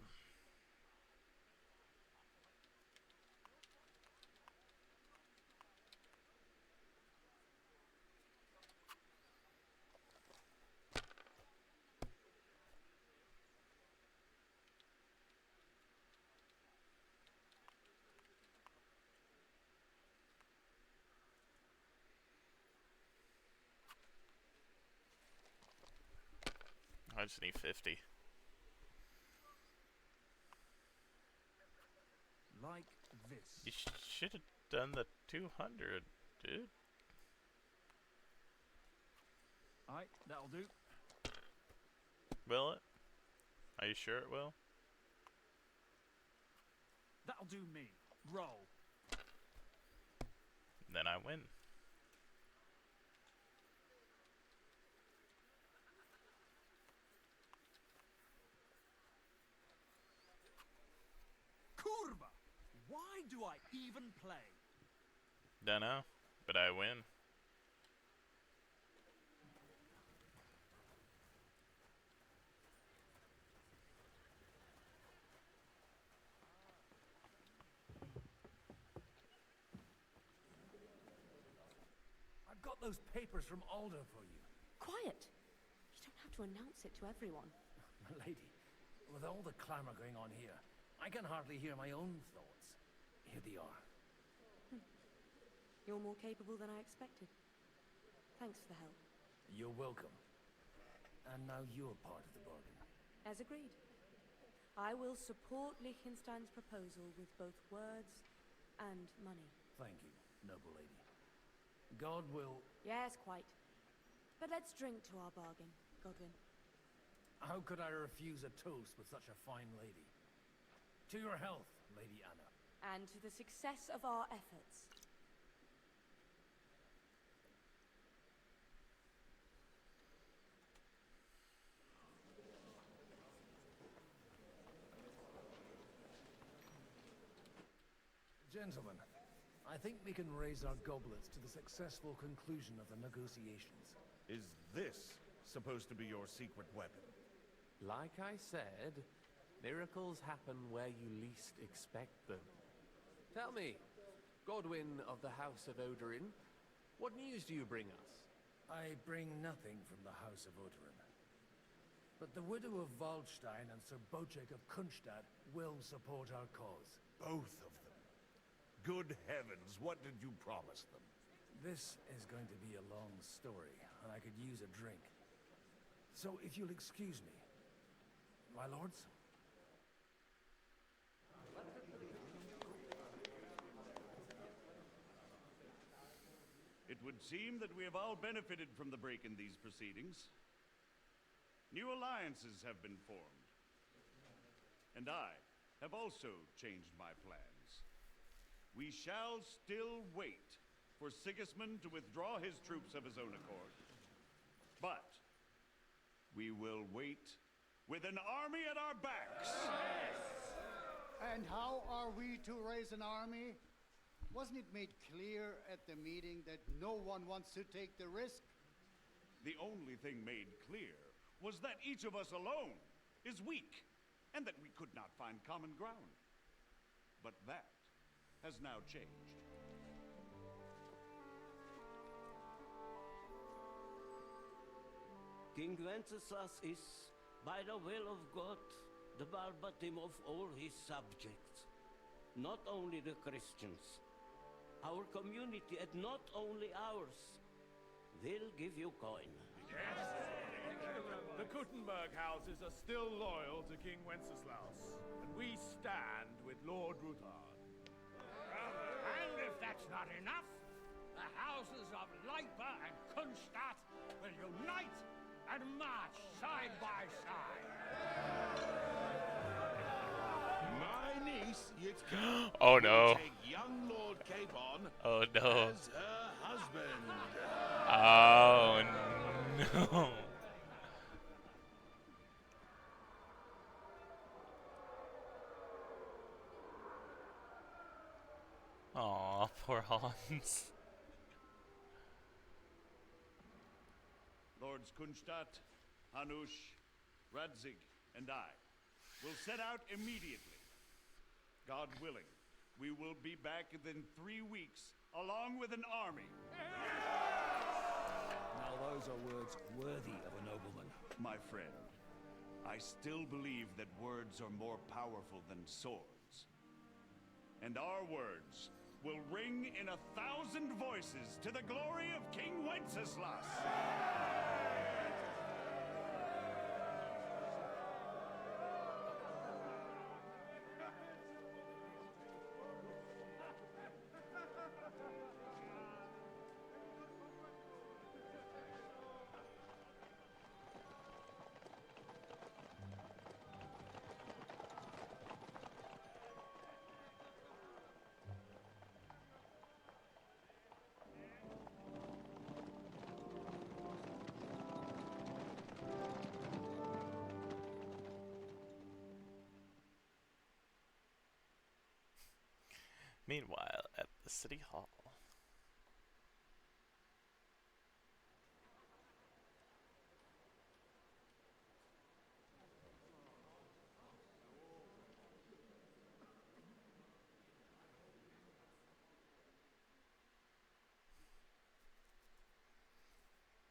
I just need 50. Like this. You should have done the 200, dude. Alright, that'll do. Will it? Are you sure it will? That'll do me. Roll. Then I win. Kurva! Why do I even play? Dunno, but I win. I've got those papers from Alder for you. Quiet! You don't have to announce it to everyone. Lady, with all the clamor going on here, I can hardly hear my own thoughts. Here they are. You're more capable than I expected. Thanks for the help. You're welcome. And now you're part of the bargain. As agreed. I will support Liechtenstein's proposal with both words and money. Thank you, noble lady. God will... Yes, quite. But let's drink to our bargain, Godwin. How could I refuse a toast with such a fine lady? To your health, Lady Anna. And to the success of our efforts. Gentlemen, I think we can raise our goblets to the successful conclusion of the negotiations. Is this supposed to be your secret weapon? Like I said, miracles happen where you least expect them. Tell me, Godwin of the House of Odorin, what news do you bring us? I bring nothing from the House of Odorin. But the widow of Waldstein and Sir Bocek of Kunstadt will support our cause. Both of them. Good heavens, what did you promise them? This is going to be a long story, and I could use a drink. So if you'll excuse me, my lords? It would seem that we have all benefited from the break in these proceedings. New alliances have been formed. And I have also changed my plans. We shall still wait for Sigismund to withdraw his troops of his own accord. But we will wait with an army at our backs. And how are we to raise an army? Wasn't it made clear at the meeting that no one wants to take the risk? The only thing made clear was that each of us alone is weak, and that we could not find common ground. But that has now changed. King Wenceslas is, by the will of God, the Balbatim of all his subjects. Not only the Christians. Our community, and not only ours, will give you coin. The Kuttenberg houses are still loyal to King Wenceslaus, and we stand with Lord Ruthard. And if that's not enough, the houses of Leipa and Kunstadt will unite and march side by side. My niece, Yitzka, Oh no. will take young Lord Capon Oh no. as her husband. Oh no. Aw, poor Hans. Lords Kunstadt, Hanush, Radzig, and I will set out immediately. God willing, we will be back within 3 weeks, along with an army. Now those are words worthy of a nobleman. My friend, I still believe that words are more powerful than swords. And our words will ring in 1,000 voices to the glory of King Wenceslas. Meanwhile, at the city hall.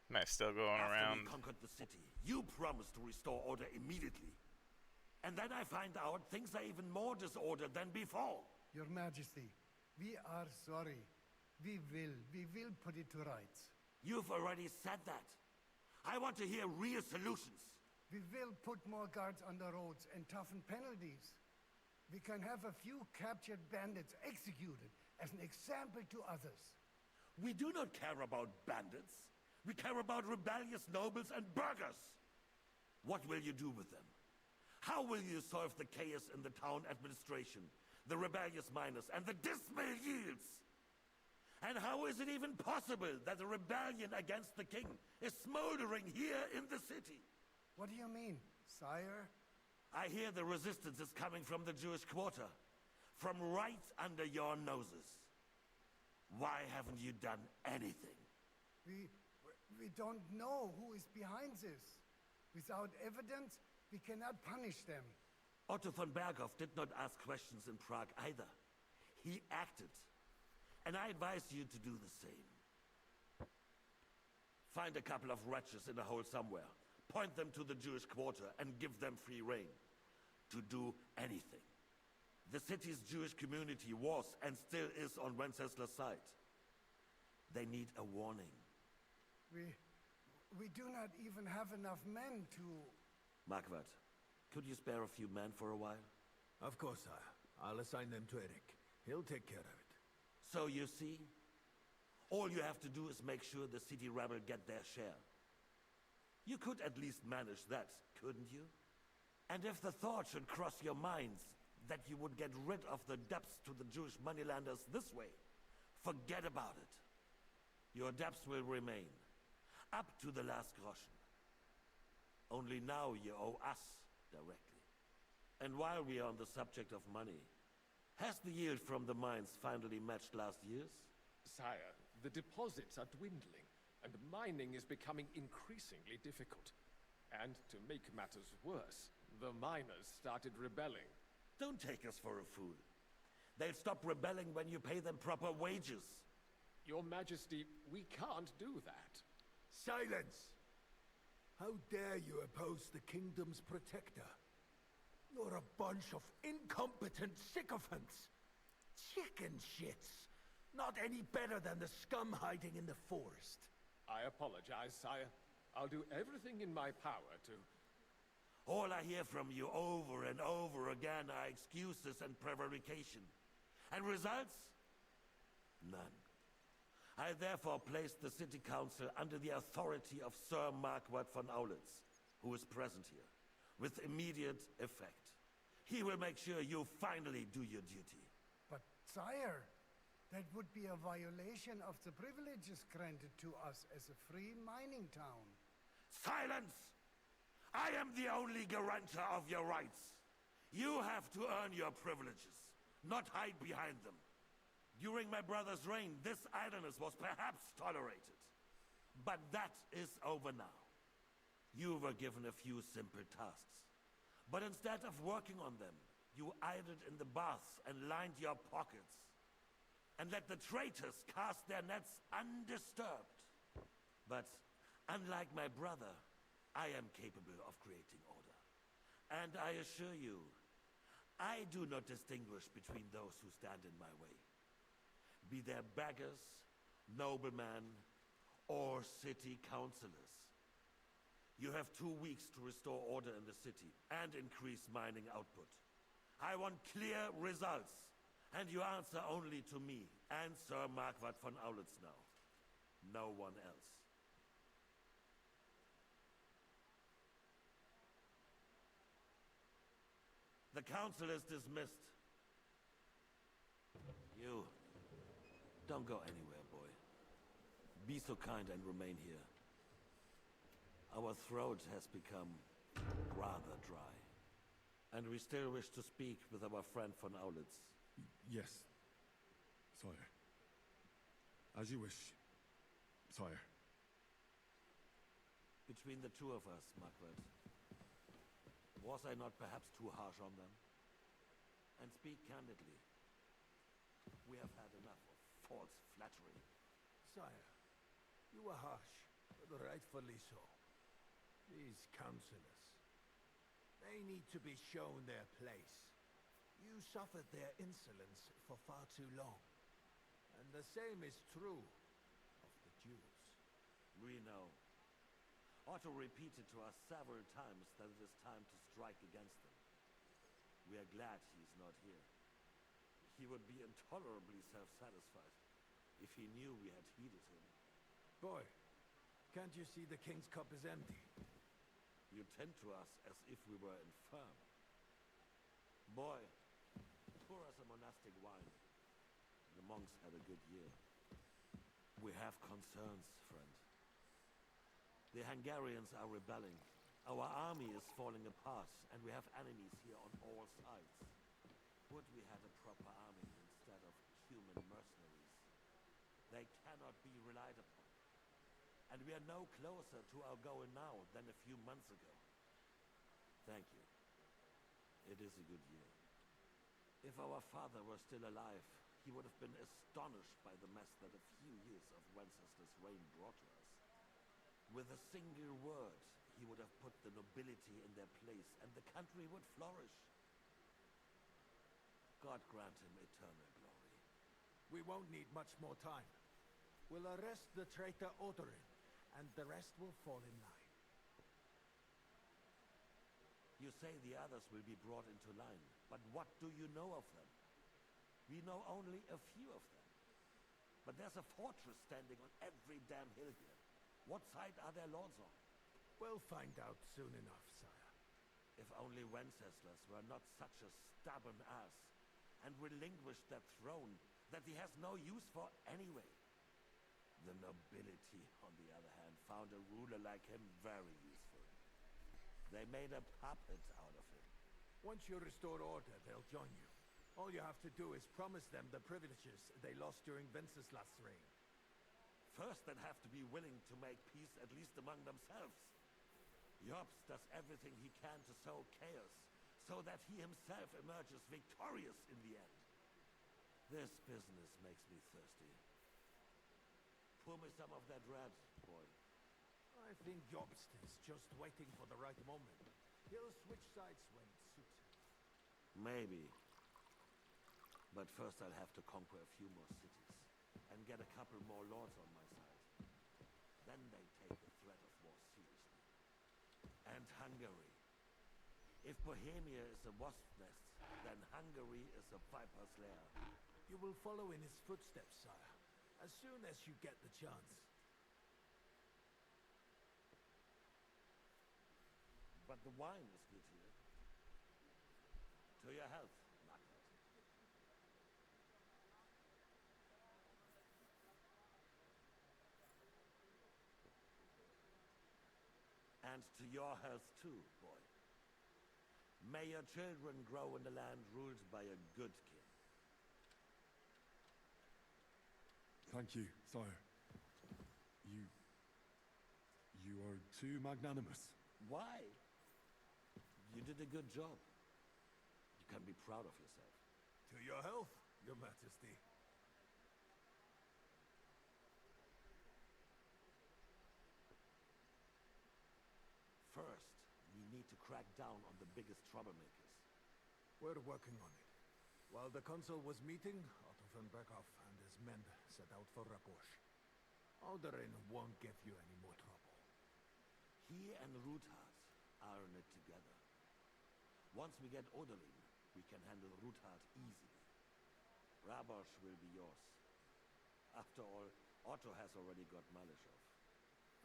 Am I still going After around? we conquered the city, you promised to restore order immediately. And then I find out things are even more disordered than before. Your Majesty, we are sorry. We will put it to rights. You've already said that. I want to hear real solutions. We will put more guards on the roads and toughen penalties. We can have a few captured bandits executed as an example to others. We do not care about bandits. We care about rebellious nobles and burghers. What will you do with them? How will you solve the chaos in the town administration, the rebellious miners, and the dismal yields? And how is it even possible that a rebellion against the king is smoldering here in the city? What do you mean, sire? I hear the resistance is coming from the Jewish quarter, from right under your noses. Why haven't you done anything? We don't know who is behind this. Without evidence, we cannot punish them. Otto von Berghoff did not ask questions in Prague either. He acted. And I advise you to do the same. Find a couple of wretches in a hole somewhere. Point them to the Jewish quarter and give them free rein. To do anything. The city's Jewish community was and still is on Wenceslas' side. They need a warning. We do not even have enough men to... Marquardt, could you spare a few men for a while? Of course, sire. I'll assign them to Eric. He'll take care of it. So you see, all you have to do is make sure the city rebel get their share. You could at least manage that, couldn't you? And if the thought should cross your minds that you would get rid of the debts to the Jewish moneylenders this way, forget about it. Your debts will remain, up to the last groschen. Only now you owe us directly. And while we are on the subject of money, has the yield from the mines finally matched last year's? Sire, the deposits are dwindling, and mining is becoming increasingly difficult. And to make matters worse, the miners started rebelling. Don't take us for a fool. They'll stop rebelling when you pay them proper wages. Your Majesty, we can't do that. Silence! How dare you oppose the kingdom's protector? You're a bunch of incompetent sycophants. Chicken shits. Not any better than the scum hiding in the forest. I apologize, sire. I'll do everything in my power to... All I hear from you over and over again are excuses and prevarication. And results? None. I therefore placed the city council under the authority of Sir Marquardt von Aulitz, who is present here, with immediate effect. He will make sure you finally do your duty. But, sire, that would be a violation of the privileges granted to us as a free mining town. Silence! I am the only guarantor of your rights. You have to earn your privileges, not hide behind them. During my brother's reign, this idleness was perhaps tolerated. But that is over now. You were given a few simple tasks. But instead of working on them, you idled in the baths and lined your pockets. And let the traitors cast their nets undisturbed. But unlike my brother, I am capable of creating order. And I assure you, I do not distinguish between those who stand in my way. Be they beggars, noblemen, or city councillors. You have 2 weeks to restore order in the city and increase mining output. I want clear results, and you answer only to me and Sir Marquardt von Aulitz now. No one else. The council is dismissed. You, don't go anywhere, boy. Be so kind and remain here. Our throat has become rather dry. And we still wish to speak with our friend von Aulitz. Yes. Sire. As you wish, sire. Between the two of us, Margaret, was I not perhaps too harsh on them? And speak candidly, we have had enough of false flattery. Sire, you were harsh, but rightfully so. These counselors, they need to be shown their place. You suffered their insolence for far too long. And the same is true of the Jews. We know. Otto repeated to us several times that it is time to strike against them. We are glad he is not here. He would be intolerably self-satisfied if he knew we had heeded him. Boy, can't you see the king's cup is empty? You tend to us as if we were infirm. Boy, pour us a monastic wine. The monks had a good year. We have concerns, friend. The Hungarians are rebelling. Our army is falling apart, and we have enemies here on all sides. Would we had a proper army instead of human mercenaries? They cannot be relied upon. And we are no closer to our goal now than a few months ago. Thank you. It is a good year. If our father were still alive, he would have been astonished by the mess that a few years of Wenceslas' reign brought to us. With a single word, he would have put the nobility in their place, and the country would flourish. God grant him eternal glory. We won't need much more time. We'll arrest the traitor Odorin, and the rest will fall in line. You say the others will be brought into line, but what do you know of them? We know only a few of them. But there's a fortress standing on every damn hill here. What side are their lords on? We'll find out soon enough, sire. If only Wenceslas were not such a stubborn ass, and relinquished that throne that he has no use for anyway. The nobility, on the other hand, found a ruler like him very useful. They made a puppet out of him. Once you restore order, they'll join you. All you have to do is promise them the privileges they lost during Wenceslas' reign. First, they'd have to be willing to make peace at least among themselves. Jobst does everything he can to sow chaos, so that he himself emerges victorious in the end. This business makes me thirsty. Pour me some of that red, boy. I think Jobst is just waiting for the right moment. He'll switch sides when it suits him. Maybe. But first I'll have to conquer a few more cities, and get a couple more lords on my side. Then they take the threat of war seriously. And Hungary. If Bohemia is a wasp's nest, then Hungary is a viper's lair. You will follow in his footsteps, sire, as soon as you get the chance. But the wine is good here. To your health, Margaret. And to your health too, boy. May your children grow in the land ruled by a good king. Thank you, sire. You are too magnanimous. Why? You did a good job. You can be proud of yourself. To your health, your majesty. First, we need to crack down on the biggest troublemakers. We're working on it. While the consul was meeting, Otto von Berghoff and his men set out for Raposh. Odorin won't give you any more trouble. He and Ruthard are in it together. Once we get Odorin, we can handle Ruthard easily. Rabosh will be yours. After all, Otto has already got Malishov.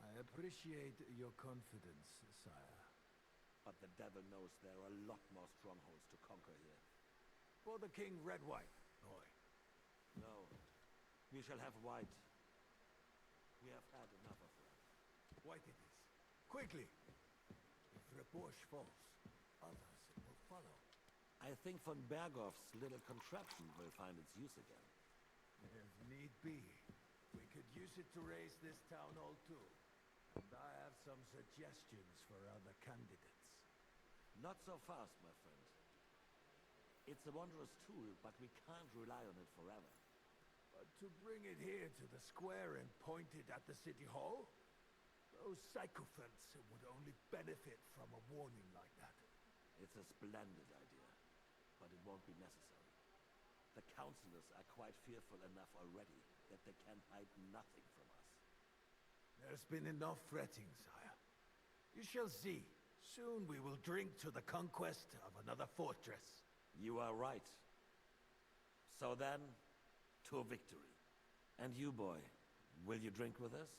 I appreciate your confidence, sire. But the devil knows there are a lot more strongholds to conquer here. For the king, red wine, boy. No, we shall have white. We have had enough of red. White it is. Quickly! If Raposh falls, others will follow. I think von Berghoff's little contraption will find its use again. If need be, we could use it to raise this town hall too. And I have some suggestions for other candidates. Not so fast, my friend. It's a wondrous tool, but we can't rely on it forever. But to bring it here to the square and point it at the city hall? Those sycophants would only benefit from a warning like that. It's a splendid idea, but it won't be necessary. The councillors are quite fearful enough already that they can hide nothing from us. There's been enough fretting, sire. You shall see. Soon we will drink to the conquest of another fortress. You are right. So then, to victory. And you, boy, will you drink with us?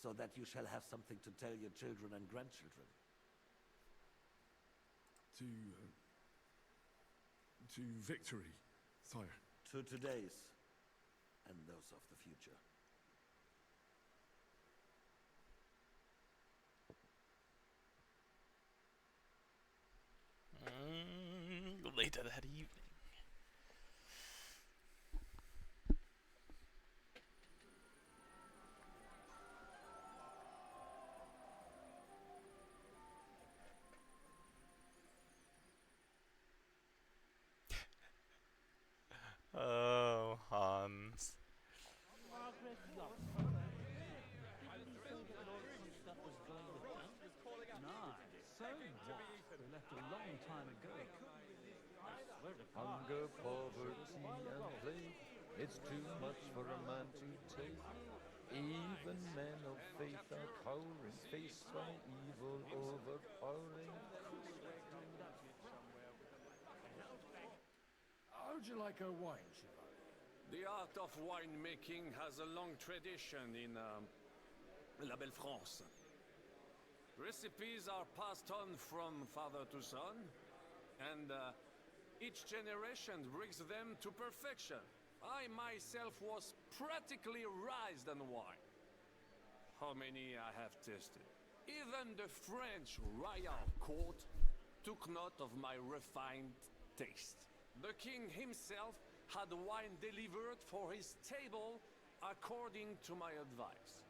So that you shall have something to tell your children and grandchildren. To victory, sire. To today's, and those of the future. Later that evening. Oh, Hans. Margaret lost. Didn't you say that Lord Constap was going with them? Nah, so what? They left a long time ago. I swear to God. Hunger, poverty, and plague. It's too much for a man to take. Even men of faith are cowering, faced by evil overpowering. How'd you like our wine, Chevalier? The art of winemaking has a long tradition in La Belle France. Recipes are passed on from father to son, and each generation brings them to perfection. I myself was practically raised on wine. How many I have tasted. Even the French royal court took note of my refined taste. The king himself had wine delivered for his table according to my advice.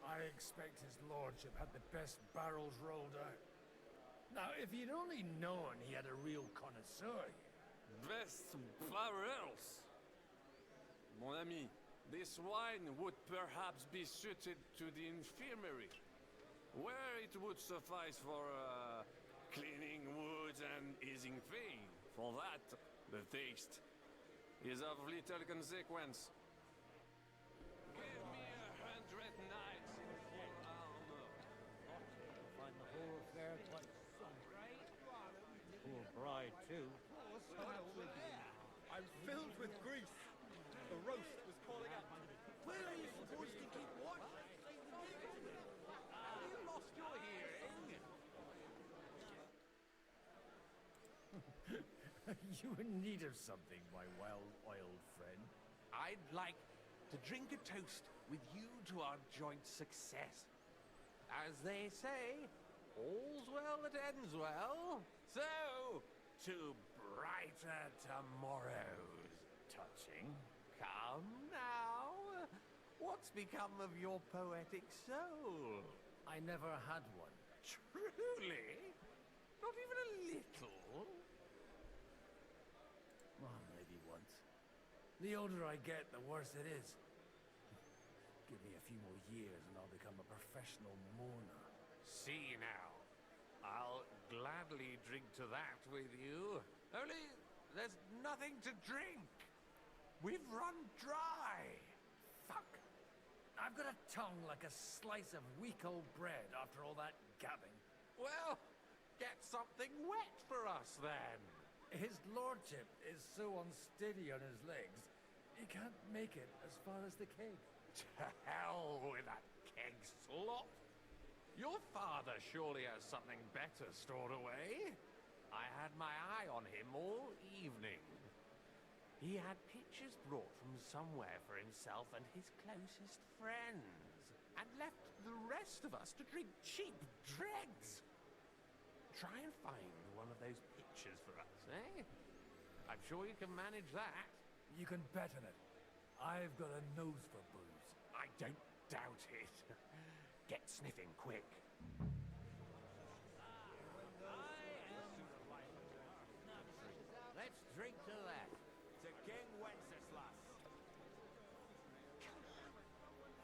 I expect his lordship had the best barrels rolled out. Now, if you'd only known he had a real connoisseur here. Best barrels! Mon ami, this wine would perhaps be suited to the infirmary, where it would suffice for cleaning wounds and easing pain. For that, the taste is of little consequence. Give me 100 knights in full armor. Find the whole affair quite sunny. Poor bride, too. I'm filled with grief. The roast was calling out. Where are you supposed to keep watch? You lost your hearing. You in need of something, my well-oiled friend. I'd like to drink a toast with you to our joint success. As they say, all's well that ends well. So, to brighter tomorrows. Touching. Come now. What's become of your poetic soul? I never had one. Truly? Not even a little? Well, maybe once. The older I get, the worse it is. Give me a few more years and I'll become a professional mourner. See now. I'll gladly drink to that with you. Only, there's nothing to drink. We've run dry. Fuck. I've got a tongue like a slice of weak old bread after all that gabbing. Well, get something wet for us then. His lordship is so unsteady on his legs, he can't make it as far as the keg. To hell with that keg slop. Your father surely has something better stored away. I had my eye on him all evening. He had pictures brought from somewhere for himself and his closest friends, and left the rest of us to drink cheap dregs. Try and find one of those pictures for us, eh? I'm sure you can manage that. You can bet on it. I've got a nose for booze. I don't doubt it. Get sniffing quick. Let's drink to that. To King Wenceslas.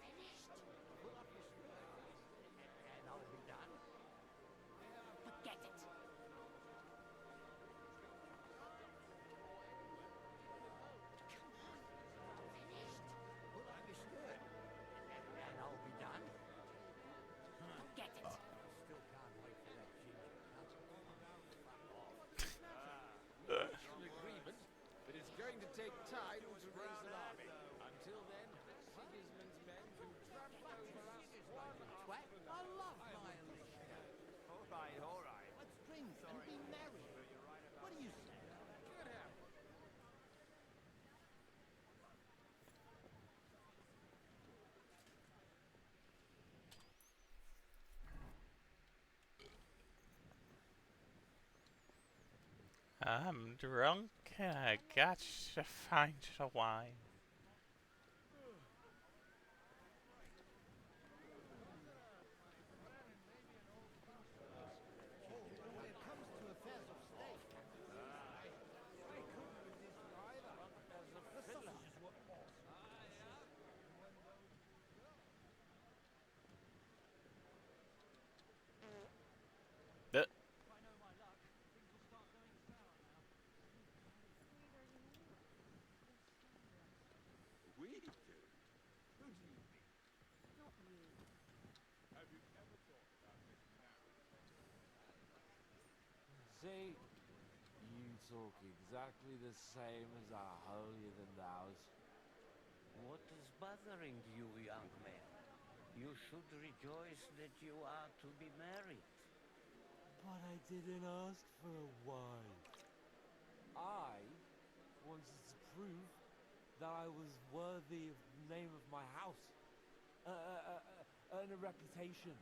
Finished? Pull up your skirt, and I'll be done. Forget it. Pull up your skirt, and I'll be done. Forget it. Still can't wait for that ginger cut. An agreement, but it's going to take time to raise an army. Until then, Sigismund's men can trample over us one Twat, I love my Alicia. All right. Let's drink and be merry. What do you say? Good help. I'm drunk and I got to find the wine. When it comes to affairs of state, I couldn't resist you either. The sausages were awesome. Uh, We do? Who do you mean? Not you. Have you ever thought about getting married? See, you talk exactly the same as our holier than thous. What is bothering you, young man? You should rejoice that you are to be married. But I didn't ask for a wife. I wanted to prove that I was worthy of the name of my house, earn a reputation,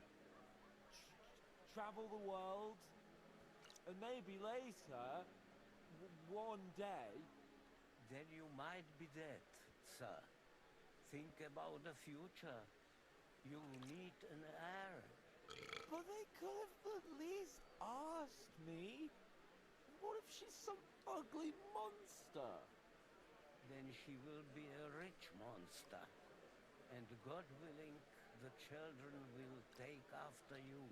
travel the world, and maybe later, one day... Then you might be dead, sir. Think about the future. You need an heir. But they could have at least asked me. What if she's some ugly monster? Then she will be a rich monster. And God willing, the children will take after you.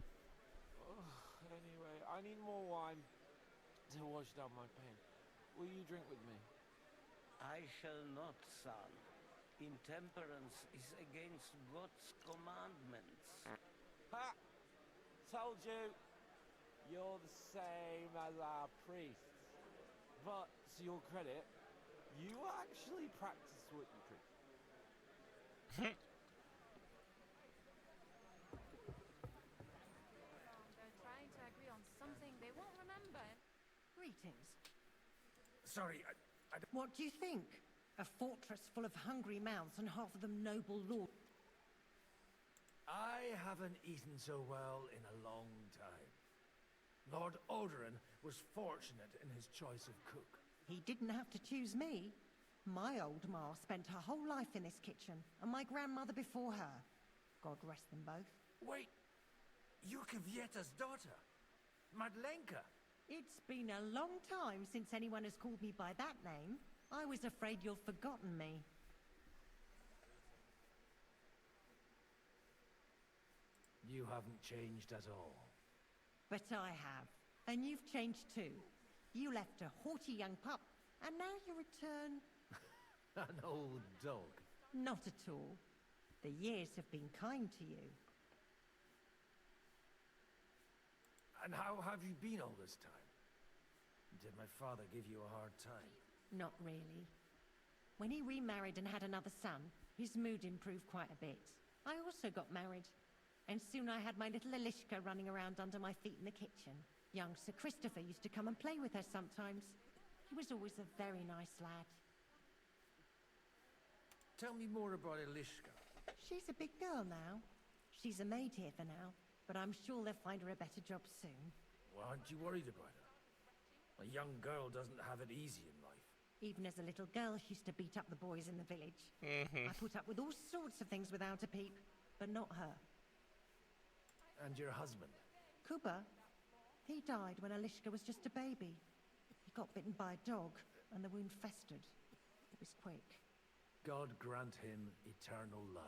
Anyway, I need more wine to wash down my pain. Will you drink with me? I shall not, son. Intemperance is against God's commandments. Ha! Told you! You're the same as our priests. But, to your credit, you actually practice what you preach. They're trying to agree on something they won't remember. Greetings. Sorry, What do you think? A fortress full of hungry mouths and half of them noble lords. I haven't eaten so well in a long time. Lord Alderon was fortunate in his choice of cook. He didn't have to choose me. My old ma spent her whole life in this kitchen, and my grandmother before her. God rest them both. Wait, you're Kavietta's daughter, Madlenka. It's been a long time since anyone has called me by that name. I was afraid you'd forgotten me. You haven't changed at all. But I have. And you've changed too. You left a haughty young pup, and now you return... An old dog. Not at all. The years have been kind to you. And how have you been all this time? Did my father give you a hard time? Not really. When he remarried and had another son, his mood improved quite a bit. I also got married. And soon I had my little Elishka running around under my feet in the kitchen. Young Sir Christopher used to come and play with her sometimes. He was always a very nice lad. Tell me more about Elishka. She's a big girl now. She's a maid here for now, but I'm sure they'll find her a better job soon. Well, aren't you worried about her? A young girl doesn't have it easy in life. Even as a little girl, she used to beat up the boys in the village. Mm-hmm. I put up with all sorts of things without a peep, but not her. And your husband? Kuba, he died when Alishka was just a baby. He got bitten by a dog, and the wound festered. It was quick. God grant him eternal life.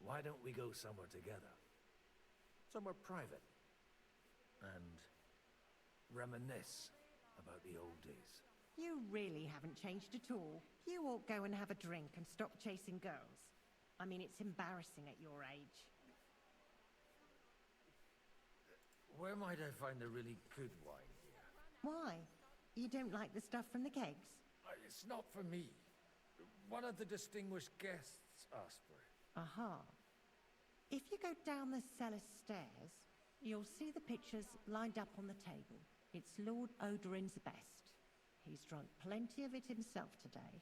Why don't we go somewhere together? Somewhere private. And reminisce about the old days. You really haven't changed at all. You ought go and have a drink and stop chasing girls. I mean, it's embarrassing at your age. Where might I find a really good wine here? Why? You don't like the stuff from the kegs? It's not for me. One of the distinguished guests asked for it. Aha. If you go down the cellar stairs, you'll see the pictures lined up on the table. It's Lord Odorin's best. He's drunk plenty of it himself today.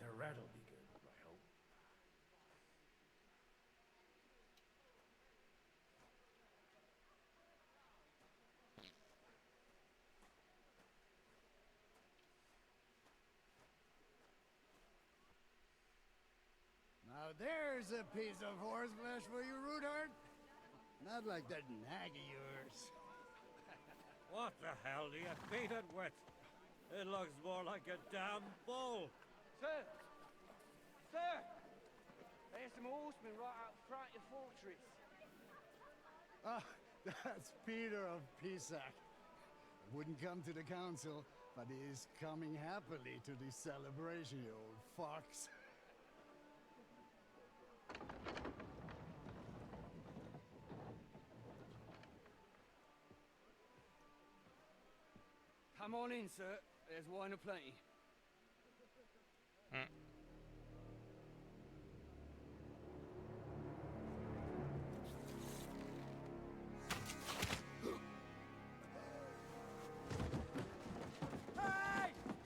The red'll be good, I hope. Now there's a piece of horse flesh for you, Rudart. Not like that nag of yours. What the hell do you beat it with? It looks more like a damn bull. Sir! Sir! There's some horsemen right out front of the fortress. Ah, that's Peter of Pisac. Wouldn't come to the council, but he is coming happily to the celebration, you old fox. Come on in, sir. There's wine aplenty. Hey!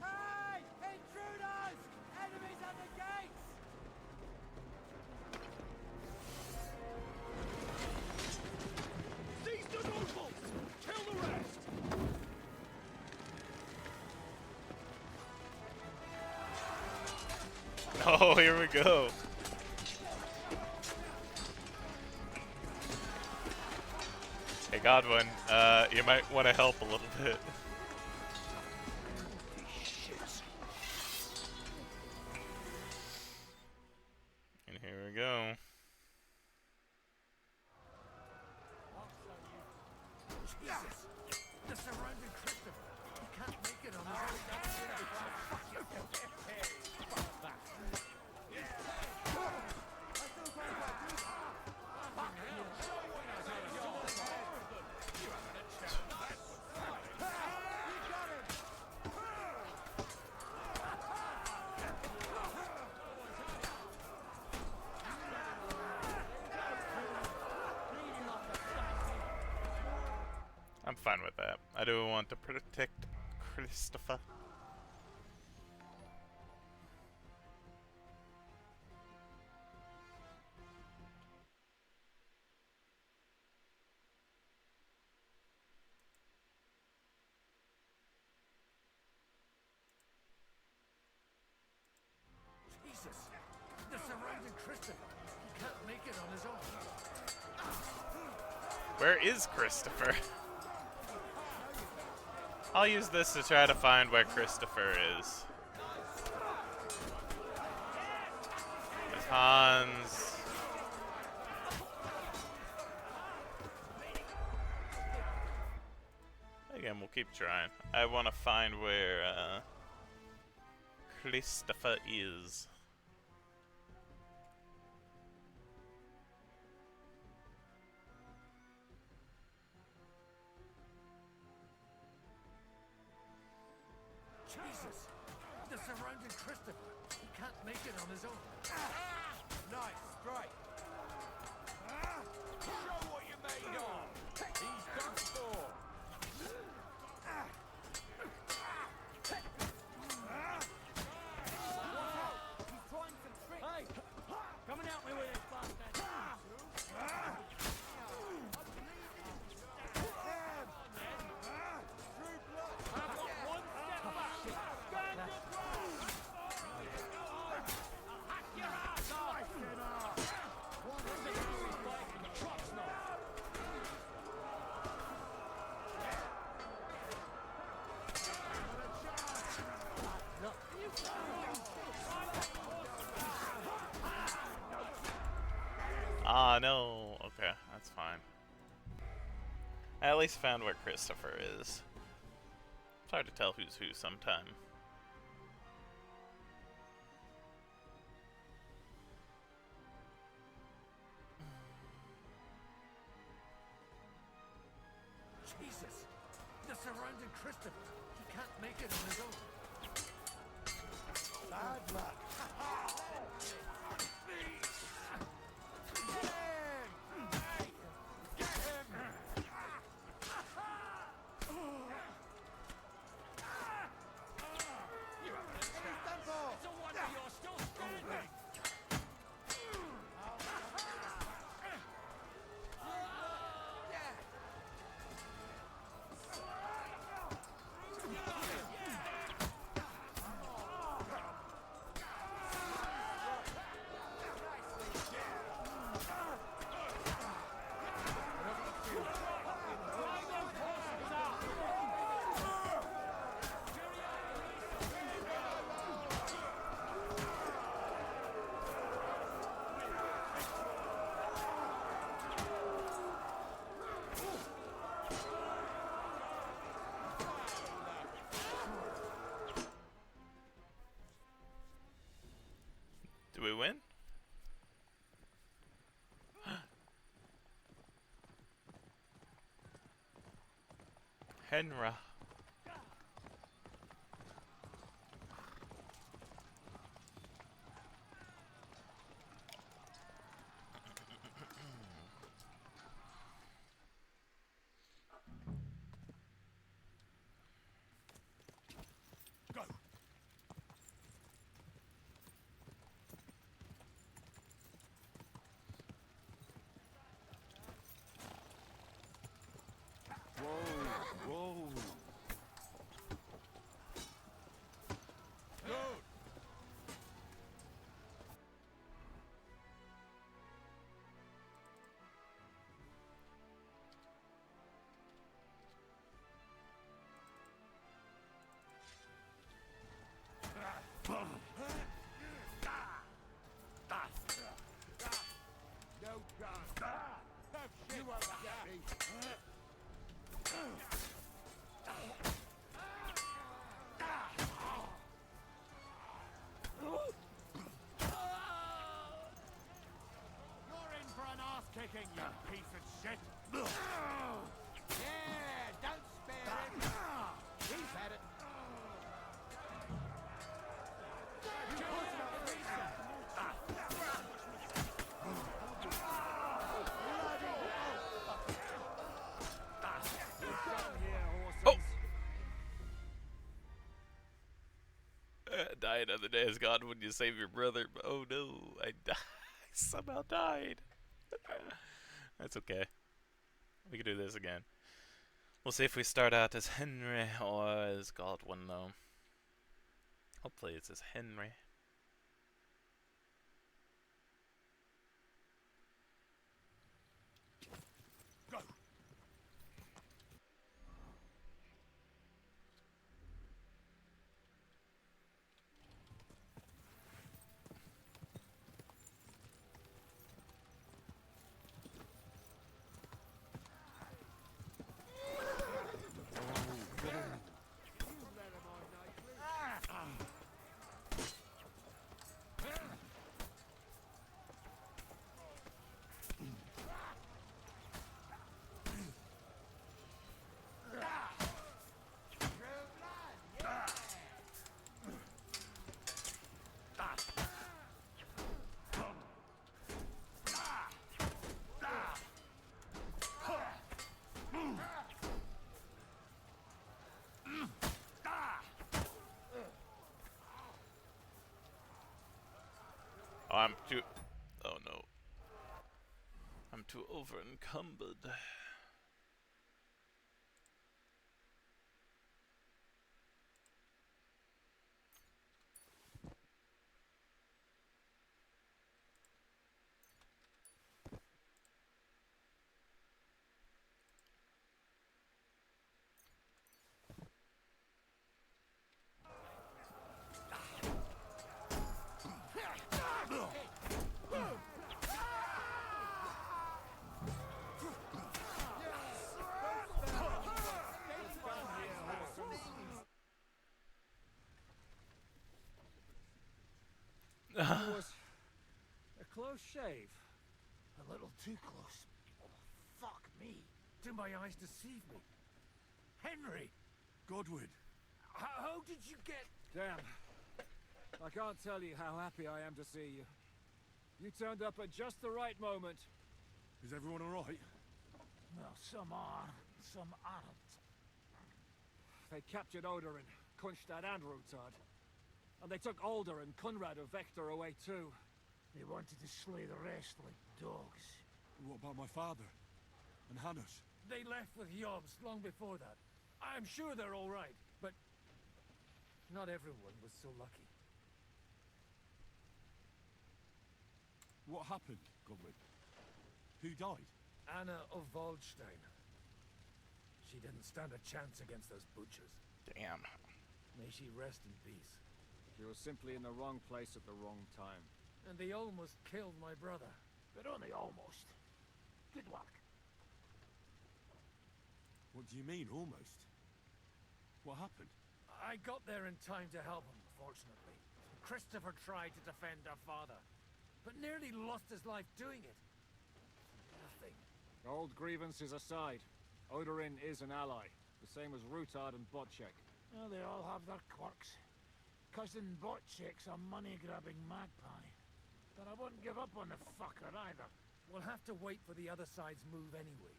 Hey! Intruders! Enemies at the gates! Seize the nobles! Kill the rest! Oh, here we go. Hey, Godwin, you might want to help a little bit. And here we go. Jesus! The surrounding Christopher! He can't make it on his own. Fuck you! Hey, fuck that! I'm fine with that. I do want to protect Christopher. Jesus! The surrounding Christopher! He can't make it on his own. Where is Christopher? I'll use this to try to find where Christopher is. There's Hans. Again, we'll keep trying. I want to find where Christopher is. Jesus! They're surrounding Christopher. He can't make it on his own. Nice strike. Show what you're made of. He's done for. He's trying some tricks. Hey! Come and help me with this bastard. One step back. Stand your ground. Hack your ass off. Ah, no. Okay, that's fine. I at least found where Christopher is. It's hard to tell who's who sometime. Jesus! They're surrounding Christopher. He can't make it on his own. Bad luck. It's a wonder you're still standing. Do we win? Henra. Go! Whoa. Good! No chance. Have shit. You won't get me. You're in for an ass kicking, you piece of shit. Yeah, don't spare him. He's had it. Die another day as God when you save your brother. Oh no, I died. I somehow died. That's okay. We can do this again. We'll see if we start out as Henry or as Godwin though. Hopefully it's as Henry. Go! I'm too... Oh no. I'm too over encumbered. That was a close shave. A little too close. Oh, fuck me. Do my eyes deceive me? Henry! Godwin! How did you get... Damn. I can't tell you how happy I am to see you. You turned up at just the right moment. Is everyone alright? Well, some are, some aren't. They captured Odorin, Kunstad and Rutard. And they took Alder and Kunrad of Vector away too. They wanted to slay the rest like dogs. What about my father? And Hanush? They left with Yobs long before that. I'm sure they're all right, but not everyone was so lucky. What happened, Godwin? Who died? Anna of Waldstein. She didn't stand a chance against those butchers. Damn. May she rest in peace. She was simply in the wrong place at the wrong time. And they almost killed my brother. But only almost. Good work. What do you mean, almost? What happened? I got there in time to help him, fortunately. Christopher tried to defend our father, but nearly lost his life doing it. Nothing. Old grievances aside, Odorin is an ally, the same as Rutard and Botchek. Well, they all have their quirks. Cousin Botchek's a money-grabbing magpie. But I wouldn't give up on the fucker either. We'll have to wait for the other side's move anyway.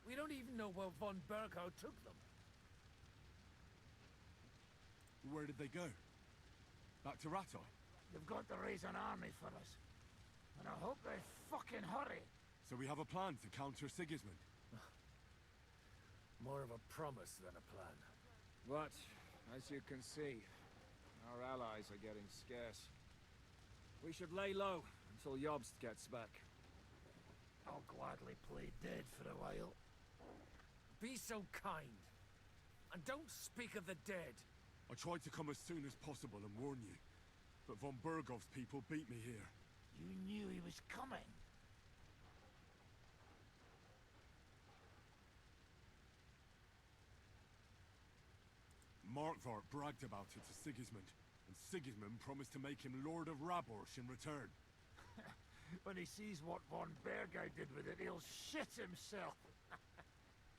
We don't even know where von Berghow took them. Where did they go? Back to Rattay? They've got to raise an army for us. And I hope they fucking hurry. So we have a plan to counter Sigismund? More of a promise than a plan. But, as you can see, our allies are getting scarce. We should lay low until Jobst gets back. I'll gladly play dead for a while. Be so kind. And don't speak of the dead. I tried to come as soon as possible and warn you, but von Bergov's people beat me here. You knew he was coming. Markvart bragged about it to Sigismund, and Sigismund promised to make him Lord of Raborsh in return. When he sees what von Berghow did with it, he'll shit himself.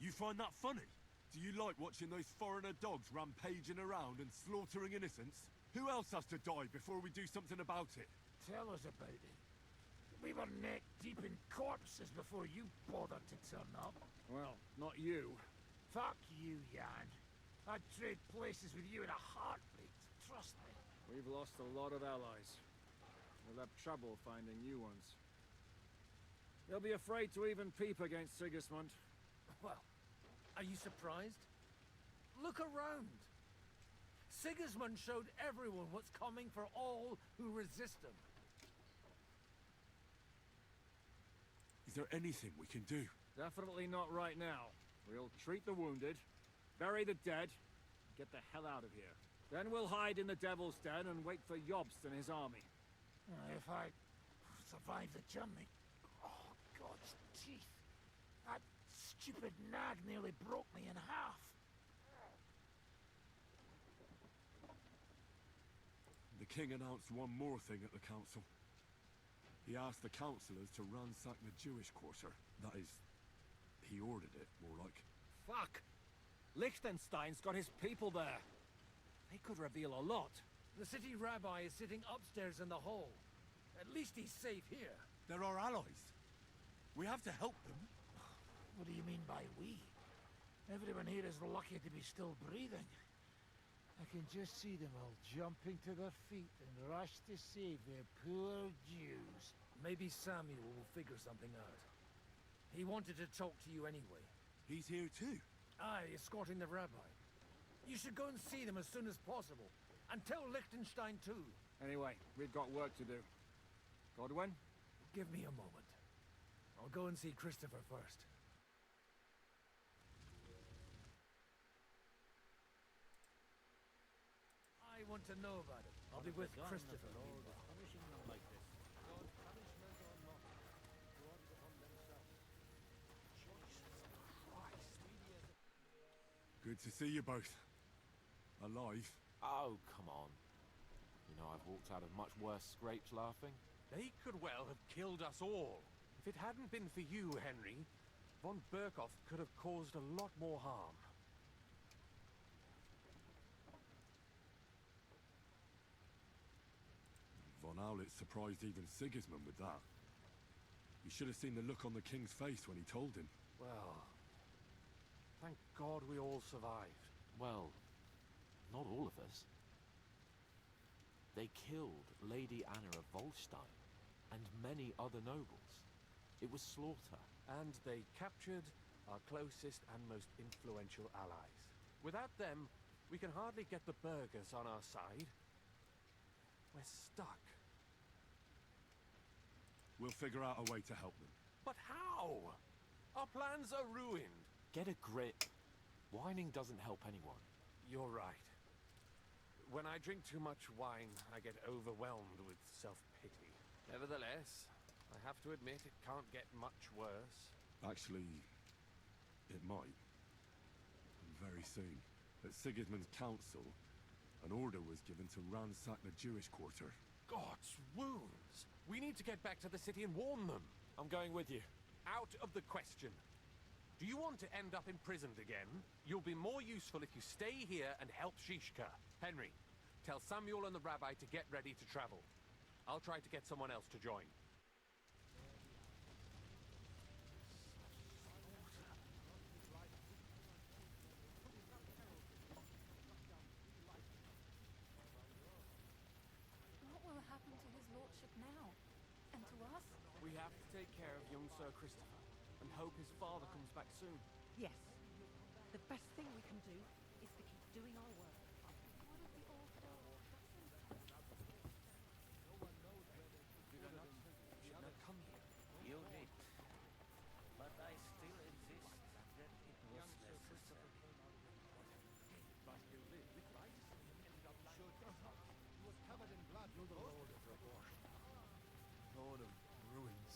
You find that funny? Do you like watching those foreigner dogs rampaging around and slaughtering innocents? Who else has to die before we do something about it? Tell us about it. We were neck deep in corpses before you bothered to turn up. Well, not you. Fuck you, Jan. I'd trade places with you in a heartbeat. Trust me. We've lost a lot of allies. We'll have trouble finding new ones. They'll be afraid to even peep against Sigismund. Well, are you surprised? Look around. Sigismund showed everyone what's coming for all who resist him. Is there anything we can do? Definitely not right now. We'll treat the wounded, bury the dead, get the hell out of here. Then we'll hide in the Devil's Den and wait for Jobst and his army. If I survive the journey... Oh, God's teeth. That stupid nag nearly broke me in half. The king announced one more thing at the council. He asked the councillors to ransack the Jewish quarter. That is, he ordered it, more like. Fuck! Liechtenstein's got his people there. They could reveal a lot. The city rabbi is sitting upstairs in the hall. At least he's safe here. They're our allies. We have to help them. What do you mean by we? Everyone here is lucky to be still breathing. I can just see them all jumping to their feet and rush to save their poor Jews. Maybe Samuel will figure something out. He wanted to talk to you anyway. He's here too? Aye, escorting the rabbi. You should go and see them as soon as possible. And tell Liechtenstein too. Anyway, we've got work to do. Godwin? Give me a moment. I'll go and see Christopher first. I want to know about it. I'll be with Christopher. Punishing them like this. God's punishment or not, brought it upon themselves. Jesus Christ. Good to see you both. Alive. Oh, come on. You know, I've walked out of much worse scrapes laughing. They could well have killed us all. If it hadn't been for you, Henry, von Berkhoff could have caused a lot more harm. Von Aulitz surprised even Sigismund with that. You should have seen the look on the king's face when he told him. Well, thank God we all survived. Well, not all of us. They killed Lady Anna of Volstein and many other nobles. It was slaughter. And they captured our closest and most influential allies. Without them, we can hardly get the burghers on our side. We're stuck. We'll figure out a way to help them. But how? Our plans are ruined. Get a grip. Whining doesn't help anyone. You're right. When I drink too much wine, I get overwhelmed with self-pity. Nevertheless, I have to admit it can't get much worse. Actually, it might. Very soon. At Sigismund's council, an order was given to ransack the Jewish quarter. God's wounds! We need to get back to the city and warn them. I'm going with you. Out of the question. Do you want to end up imprisoned again? You'll be more useful if you stay here and help Shishka. Henry, tell Samuel and the rabbi to get ready to travel. I'll try to get someone else to join. What will happen to his lordship now? And to us? We have to take care of young Sir Christopher and hope his father comes back soon. Yes. The best thing we can do is to keep doing our work. What if the old lord Should not come here. You're right. But I still insist that it was necessary. He was covered in blood. You're the Lord of Rabosh. Lord of ruins.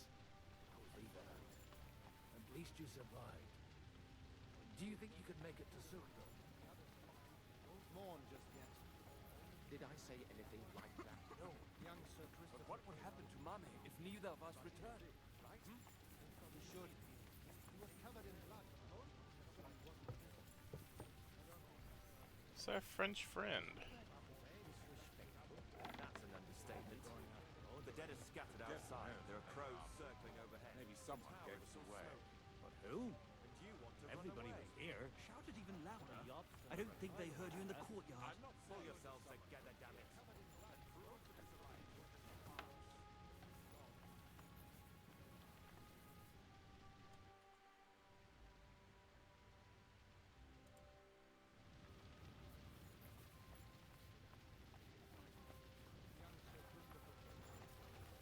I'll leave that out. At least you survived. Do you think you could make it to Sukhdol? Don't mourn just yet. Did I say anything like that? No, young Sir Christopher. But what would happen to Mame if neither of us returned? Right? We should. He was covered in blood. It's our French friend. That's an understatement. The dead are scattered outside. There are crows circling overhead. Maybe someone gave us away. But who? Everybody was here. Shout it even louder. I don't think they heard you in the courtyard. Pull yourselves together, damn it.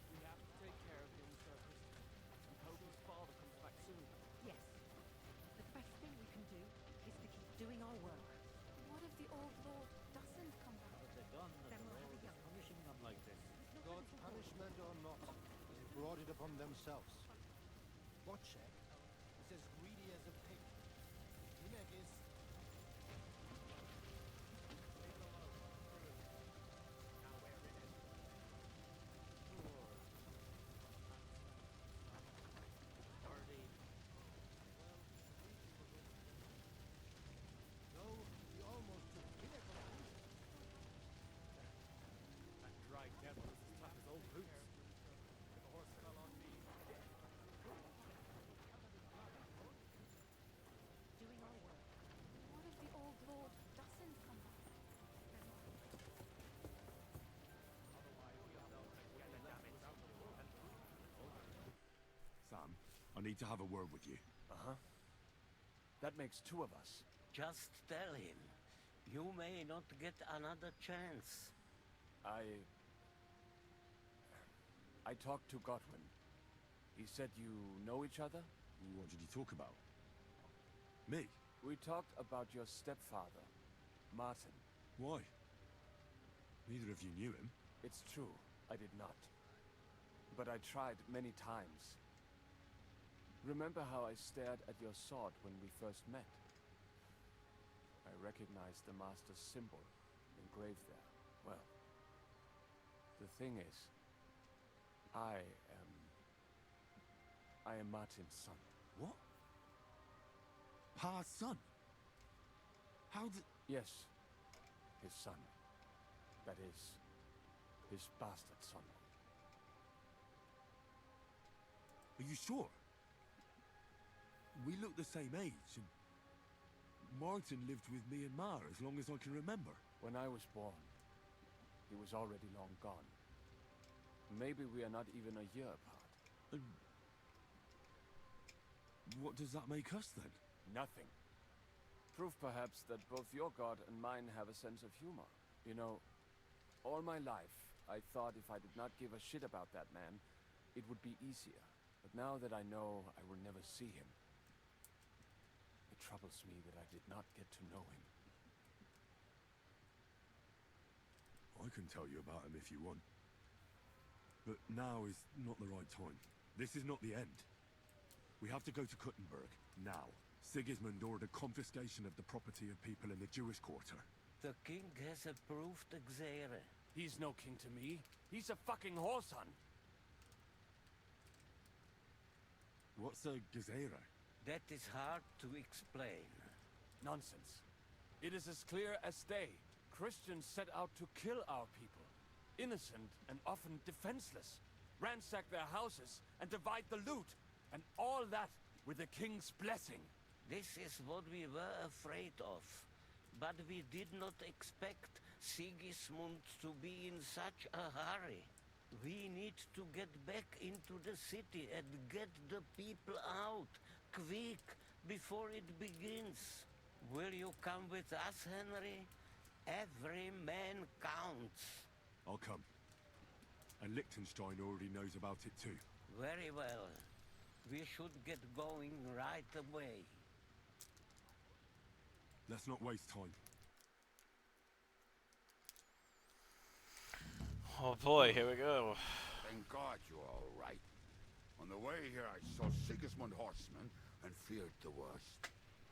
We have to take care of young Sir Christopher and hope his father comes back soon. Yes. The best thing we can do is to keep doing our work. What if the old lord doesn't come back? The gun of Then the we'll have Lord a is young punishing them like this. God's punishment or not, they brought it upon themselves. Wojciech is as greedy as a pig. Limek is... No, he almost took Limek on. That dry devil is as tough as old boots. If a horse fell on me, Doing our work. I need to have a word with you. Uh-huh. That makes two of us. Just tell him. You may not get another chance. I talked to Godwin. He said you know each other? What did you talk about? Me? We talked about your stepfather, Martin. Why? Neither of you knew him. It's true, I did not. But I tried many times. Remember how I stared at your sword when we first met? I recognized the Master's symbol engraved there. Well, the thing is, I am Martin's son. What? Pa's son? How did... Yes, his son. That is, his bastard son. Are you sure? We look the same age, and Martin lived with me and Ma as long as I can remember. When I was born, he was already long gone. Maybe we are not even a year apart. And what does that make us then? Nothing. Proof perhaps that both your god and mine have a sense of humor. You know, all my life, I thought if I did not give a shit about that man, it would be easier. But now that I know I will never see him, it troubles me that I did not get to know him. I can tell you about him if you want. But now is not the right time. This is not the end. We have to go to Kuttenberg, now. Sigismund ordered confiscation of the property of people in the Jewish quarter. The king has approved Xere. He's no king to me. He's a fucking whoreson. What's a Gezera? That is hard to explain. Nonsense. It is as clear as day. Christians set out to kill our people. Innocent and often defenseless. Ransack their houses and divide the loot. And all that with the king's blessing. This is what we were afraid of. But we did not expect Sigismund to be in such a hurry. We need to get back into the city and get the people out. Quick, before it begins. Will you come with us, Henry? Every man counts. I'll come. And Liechtenstein already knows about it too. Very well. We should get going right away. Let's not waste time. Oh boy, here we go. Thank God you're all right. On the way here, I saw Sigismund horsemen and feared the worst.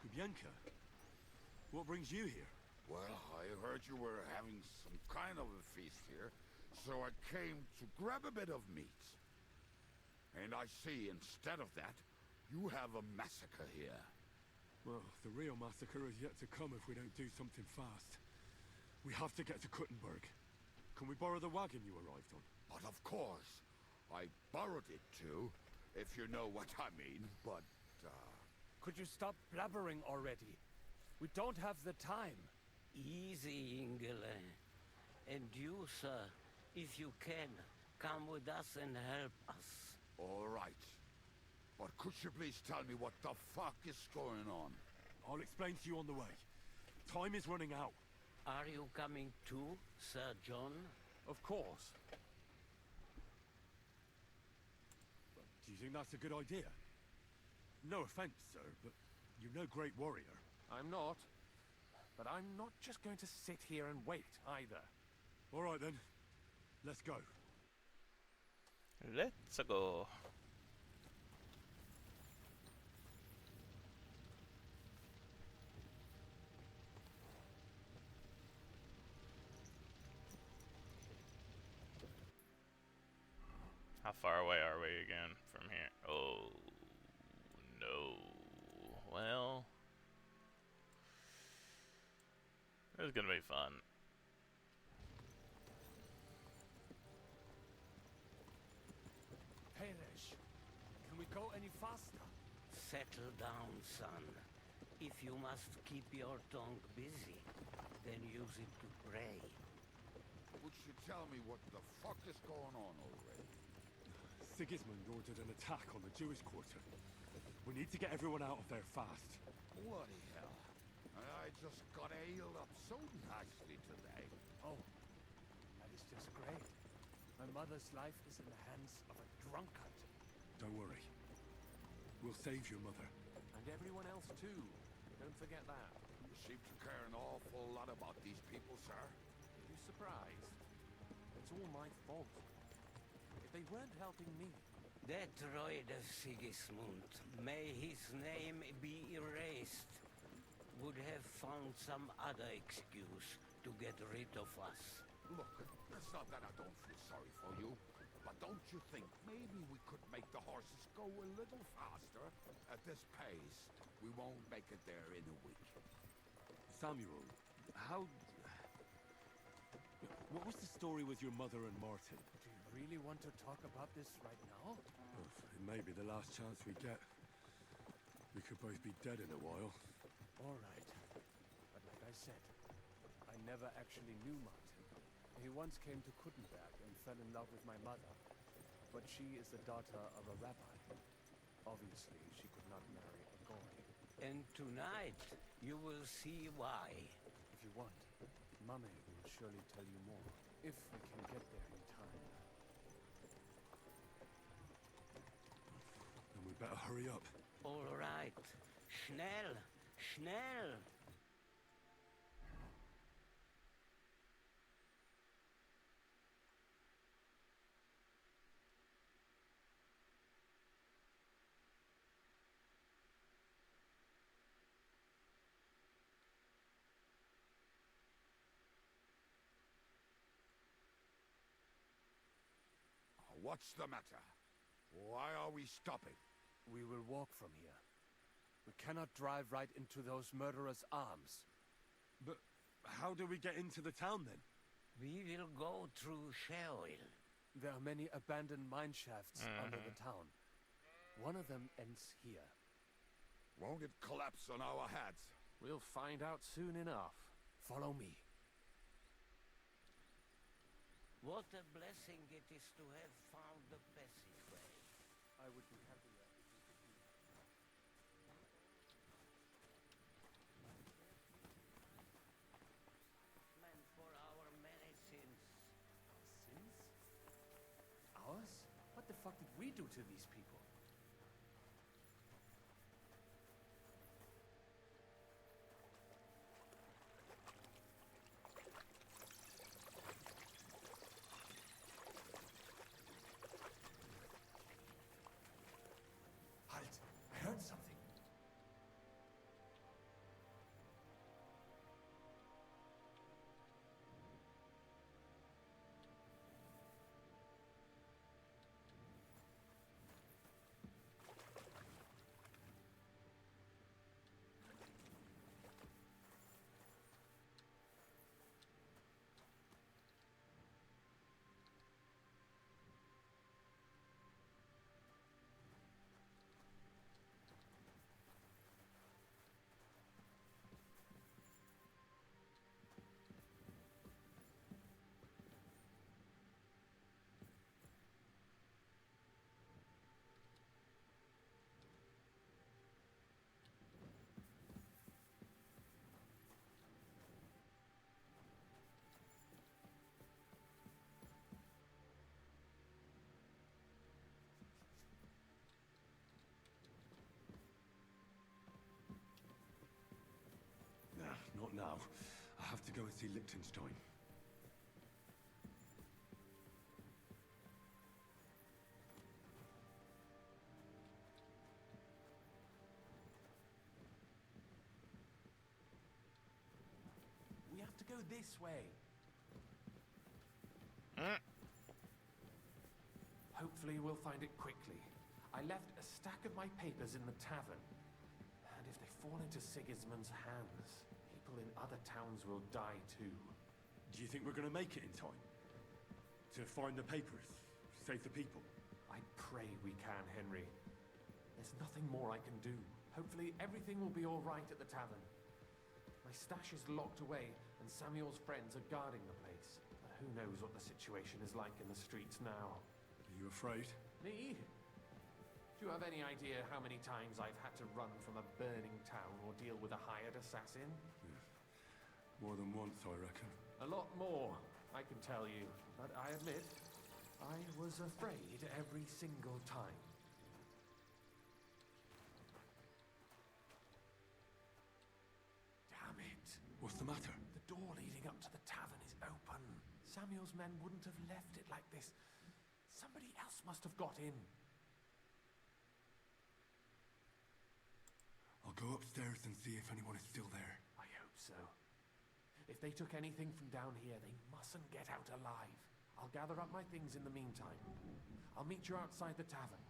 Kubienka, what brings you here? Well, I heard you were having some kind of a feast here, so I came to grab a bit of meat. And I see, instead of that, you have a massacre here. Well, the real massacre is yet to come if we don't do something fast. We have to get to Kuttenberg. Can we borrow the wagon you arrived on? But of course. I borrowed it too, if you know what I mean, but, Could you stop blabbering already? We don't have the time. Easy, Ingele. And you, sir, if you can, come with us and help us. All right. But could you please tell me what the fuck is going on? I'll explain to you on the way. Time is running out. Are you coming too, Sir John? Of course. Do you think that's a good idea? No offense, sir, but you're no great warrior. I'm not. But I'm not just going to sit here and wait, either. All right, then. Let's go. Let's go. How far away are we again from here? Oh, no. Well, this is gonna be fun. Hamish, can we go any faster? Settle down, son. If you must keep your tongue busy, then use it to pray. Would you tell me what the fuck is going on already? Sigismund ordered an attack on the Jewish quarter. We need to get everyone out of there fast. Bloody hell. I just got ailed up so nicely today. Oh, that is just great. My mother's life is in the hands of a drunkard. Don't worry. We'll save your mother. And everyone else too. Don't forget that. You seem to care an awful lot about these people, sir. Are you surprised? It's all my fault. If they weren't helping me... That droid of Sigismund, may his name be erased, would have found some other excuse to get rid of us. Look, it's not that I don't feel sorry for you, but don't you think maybe we could make the horses go a little faster? At this pace, we won't make it there in a week. Samuel, how... What was the story with your mother and Martin? Do you really want to talk about this right now? Well, it may be the last chance we get. We could both be dead in a while. All right. But like I said, I never actually knew Martin. He once came to Kuttenberg and fell in love with my mother. But she is the daughter of a rabbi. Obviously, she could not marry a goy. And tonight, you will see why. If you want, Mummy will surely tell you more. If we can get there in time. Then we better hurry up. All right. Schnell! Schnell! What's the matter? Why are we stopping? We will walk from here. We cannot drive right into those murderers' arms. But how do we get into the town then? We will go through Sheol. There are many abandoned mine shafts under the town. One of them ends here. Won't it collapse on our heads? We'll find out soon enough. Follow me. What a blessing it is to have found the passageway. I would be happier if we could do that. Man, for our many sins. Sins? Ours? What the fuck did we do to these people? Halt! I heard something. Not now. I have to go and see Liechtenstein. We have to go this way. Hopefully we'll find it quickly. I left a stack of my papers in the tavern. And if they fall into Sigismund's hands, people in other towns will die too. Do you think we're going to make it in time? To find the papers? Save the people? I pray we can, Henry. There's nothing more I can do. Hopefully everything will be all right at the tavern. My stash is locked away, and Samuel's friends are guarding the place. But who knows what the situation is like in the streets now. Are you afraid? Me? Do you have any idea how many times I've had to run from a burning town or deal with a hired assassin? More than once, I reckon. A lot more, I can tell you. But I admit, I was afraid every single time. Damn it. What's the matter? The door leading up to the tavern is open. Samuel's men wouldn't have left it like this. Somebody else must have got in. I'll go upstairs and see if anyone is still there. I hope so. If they took anything from down here, they mustn't get out alive. I'll gather up my things in the meantime. I'll meet you outside the tavern.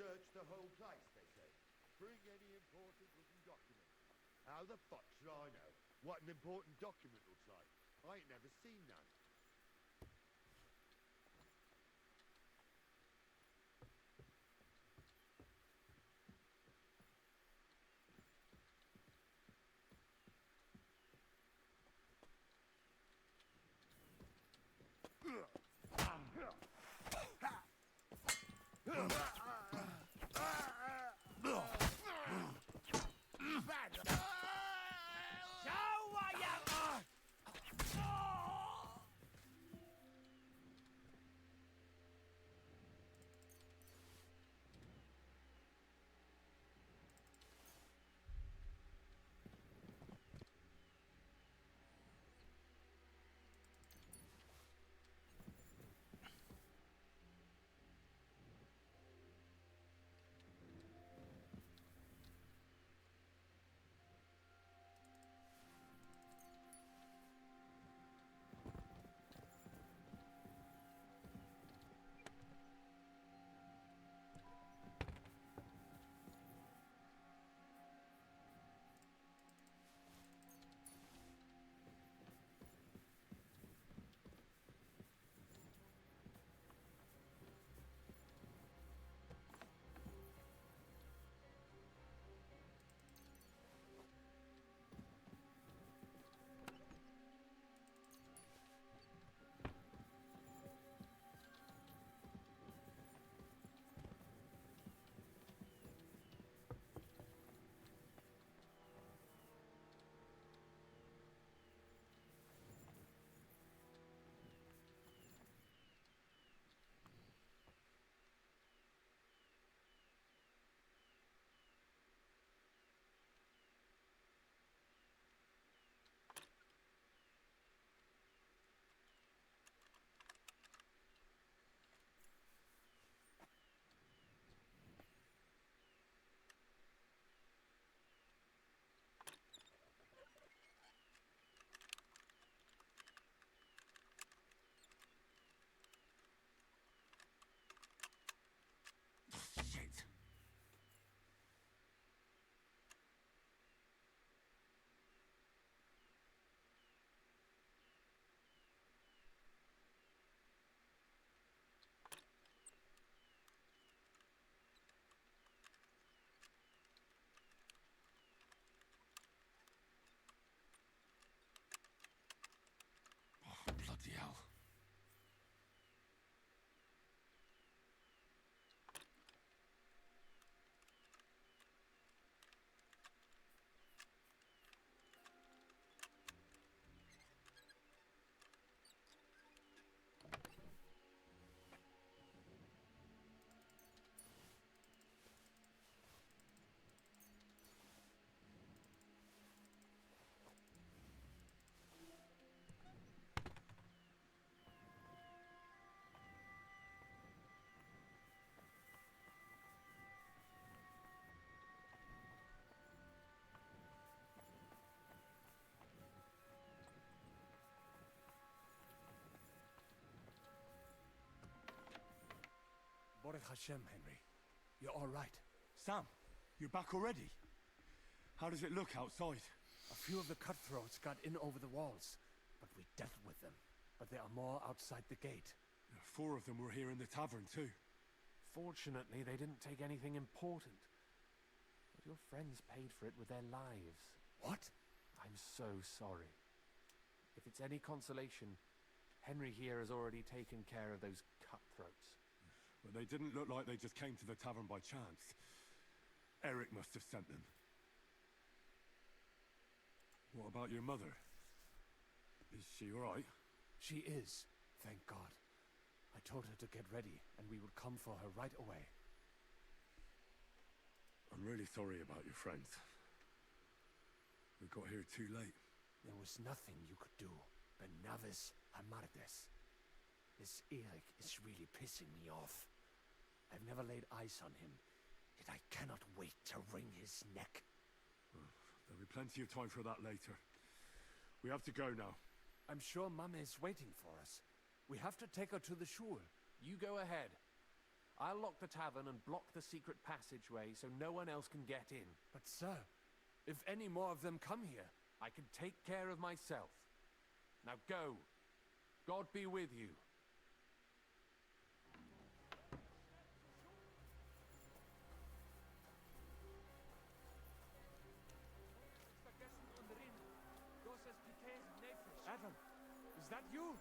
Search the whole place, they say. Bring any important looking document. How the fuck should I know what an important document looks like? I ain't never seen none. Baruch Hashem, Henry. You're all right. Sam, you're back already? How does it look outside? A few of the cutthroats got in over the walls, but we dealt with them. But there are more outside the gate. 4 of them were here in the tavern too. Fortunately, they didn't take anything important. But your friends paid for it with their lives. What? I'm so sorry. If it's any consolation, Henry here has already taken care of those cutthroats. But they didn't look like they just came to the tavern by chance. Eric must have sent them. What about your mother? Is she all right? She is, thank God. I told her to get ready, and we would come for her right away. I'm really sorry about your friends. We got here too late. There was nothing you could do. Benavis Hamardes. This Eric is really pissing me off. I've never laid eyes on him, yet I cannot wait to wring his neck. There'll be plenty of time for that later. We have to go now. I'm sure Mama is waiting for us. We have to take her to the shul. You go ahead. I'll lock the tavern and block the secret passageway so no one else can get in. But sir, if any more of them come here, I can take care of myself. Now go. God be with you. Adam, is that you?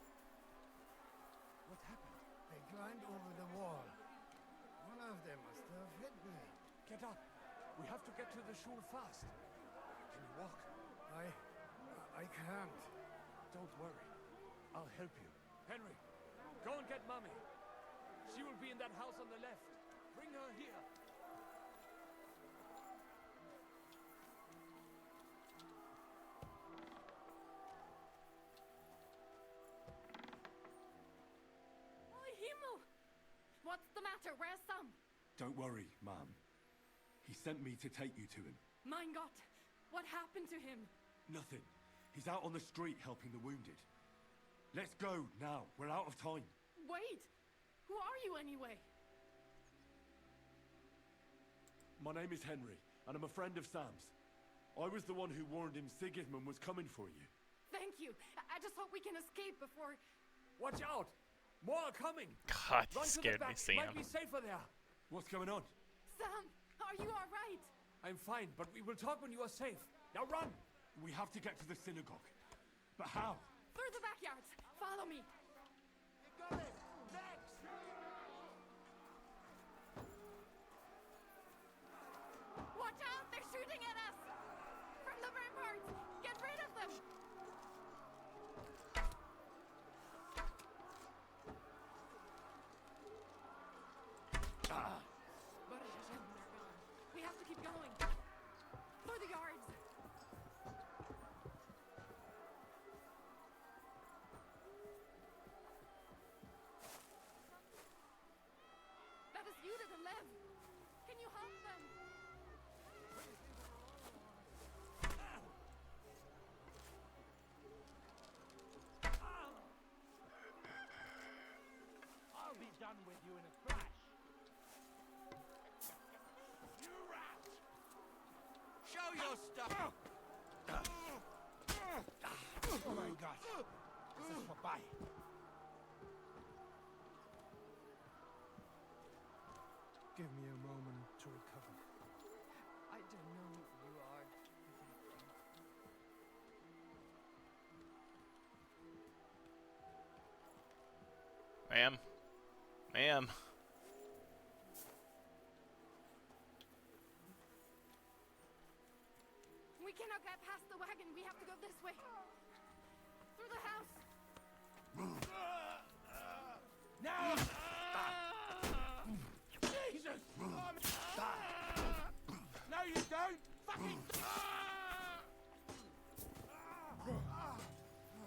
What happened? They climbed over the wall. One of them must have hit me. Get up. We have to get to the shul fast. Can you walk? I can't. Don't worry. I'll help you. Henry, go and get Mommy. She will be in that house on the left. Bring her here. What's the matter? Where's Sam? Don't worry, ma'am. He sent me to take you to him. Mein Gott, what happened to him? Nothing. He's out on the street helping the wounded. Let's go now. We're out of time. Wait! Who are you anyway? My name is Henry, and I'm a friend of Sam's. I was the one who warned him Sigismund was coming for you. Thank you. I just hope we can escape before... Watch out! More are coming! God, you Run to the scared me, back. Sam. Might be safer there. What's going on? Sam, are you all right? I'm fine, but we will talk when you are safe. Now run! We have to get to the synagogue. But how? Through the backyards. Follow me. You got it! Next! Watch out! They're shooting at us! From the ramparts! Get rid of them! We have to keep going. Through the yards. That is Judith and Lev. Can you help them? I'll be done with you in a flash. You rat! Show your stuff! Oh my God. This is vorbei. Give me a moment to recover. I don't know who you are. Ma'am. Ma'am. We cannot get past the wagon. We have to go this way. Through the house. Now! Jesus! No, you don't! Fucking...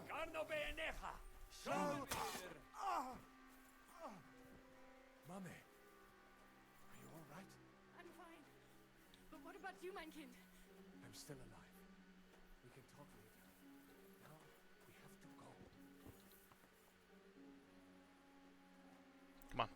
Carno Beneja! Mommy, are you all right? I'm fine. But what about you, mein Kind? I'm still alive. We can talk later. Now, we have to go. Come on.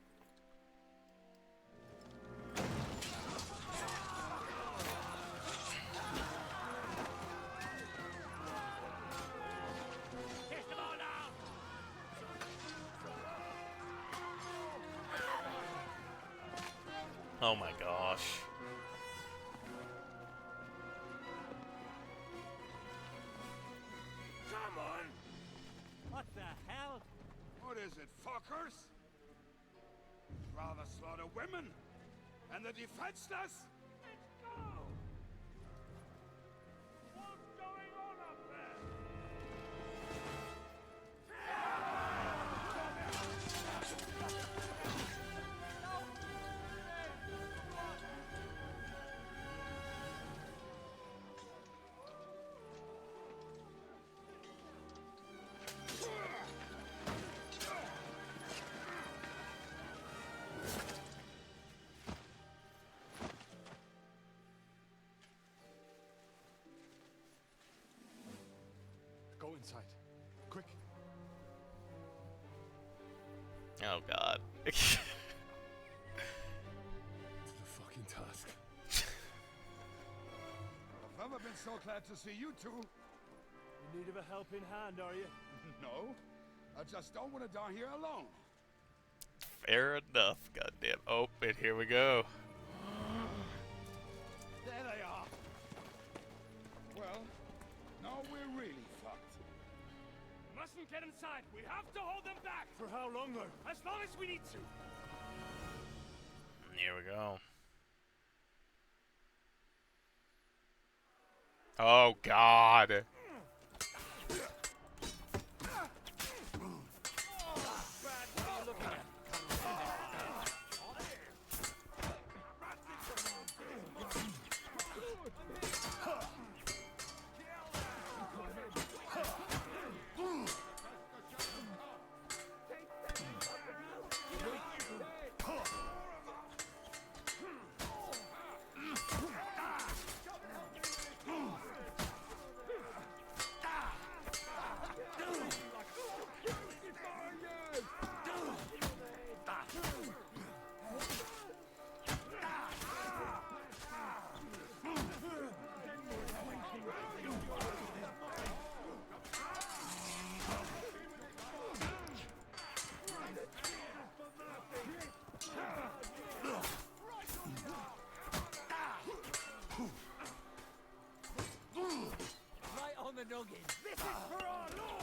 Oh my gosh. Come on! What the hell? What is it, fuckers? Rather slaughter women? And the defenseless? Let's go! What's going on up there? Go inside. Quick. Oh god. To the fucking task. I've never been so glad to see you two. In need of a helping hand, are you? No, I just don't want to die here alone. Fair enough, goddamn. Oh, and here we go. There they are. Well, now we're really fucked. Mustn't get inside. We have to hold them back. For how long, though? As long as we need to. Here we go. Oh god. Right on the noggin. This is for our Lord!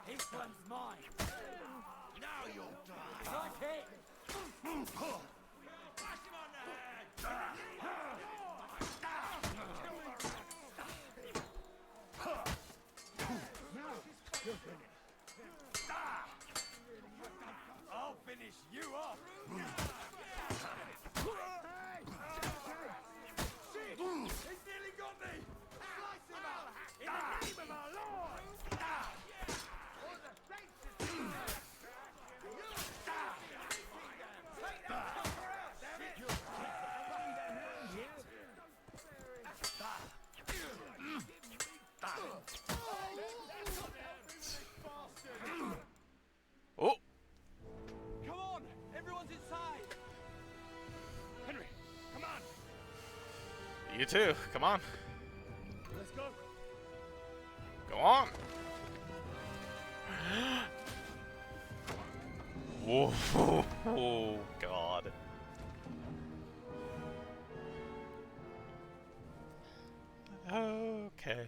This one's mine. Now you'll die. Like it. I'll finish you off. Shit! He's nearly got me! Slice him up! In the name of our Lord! Oh! Come on! Everyone's inside! Henry, come on! You too. Come on. Let's go! Go on. Whoa. Oh, God. Okay.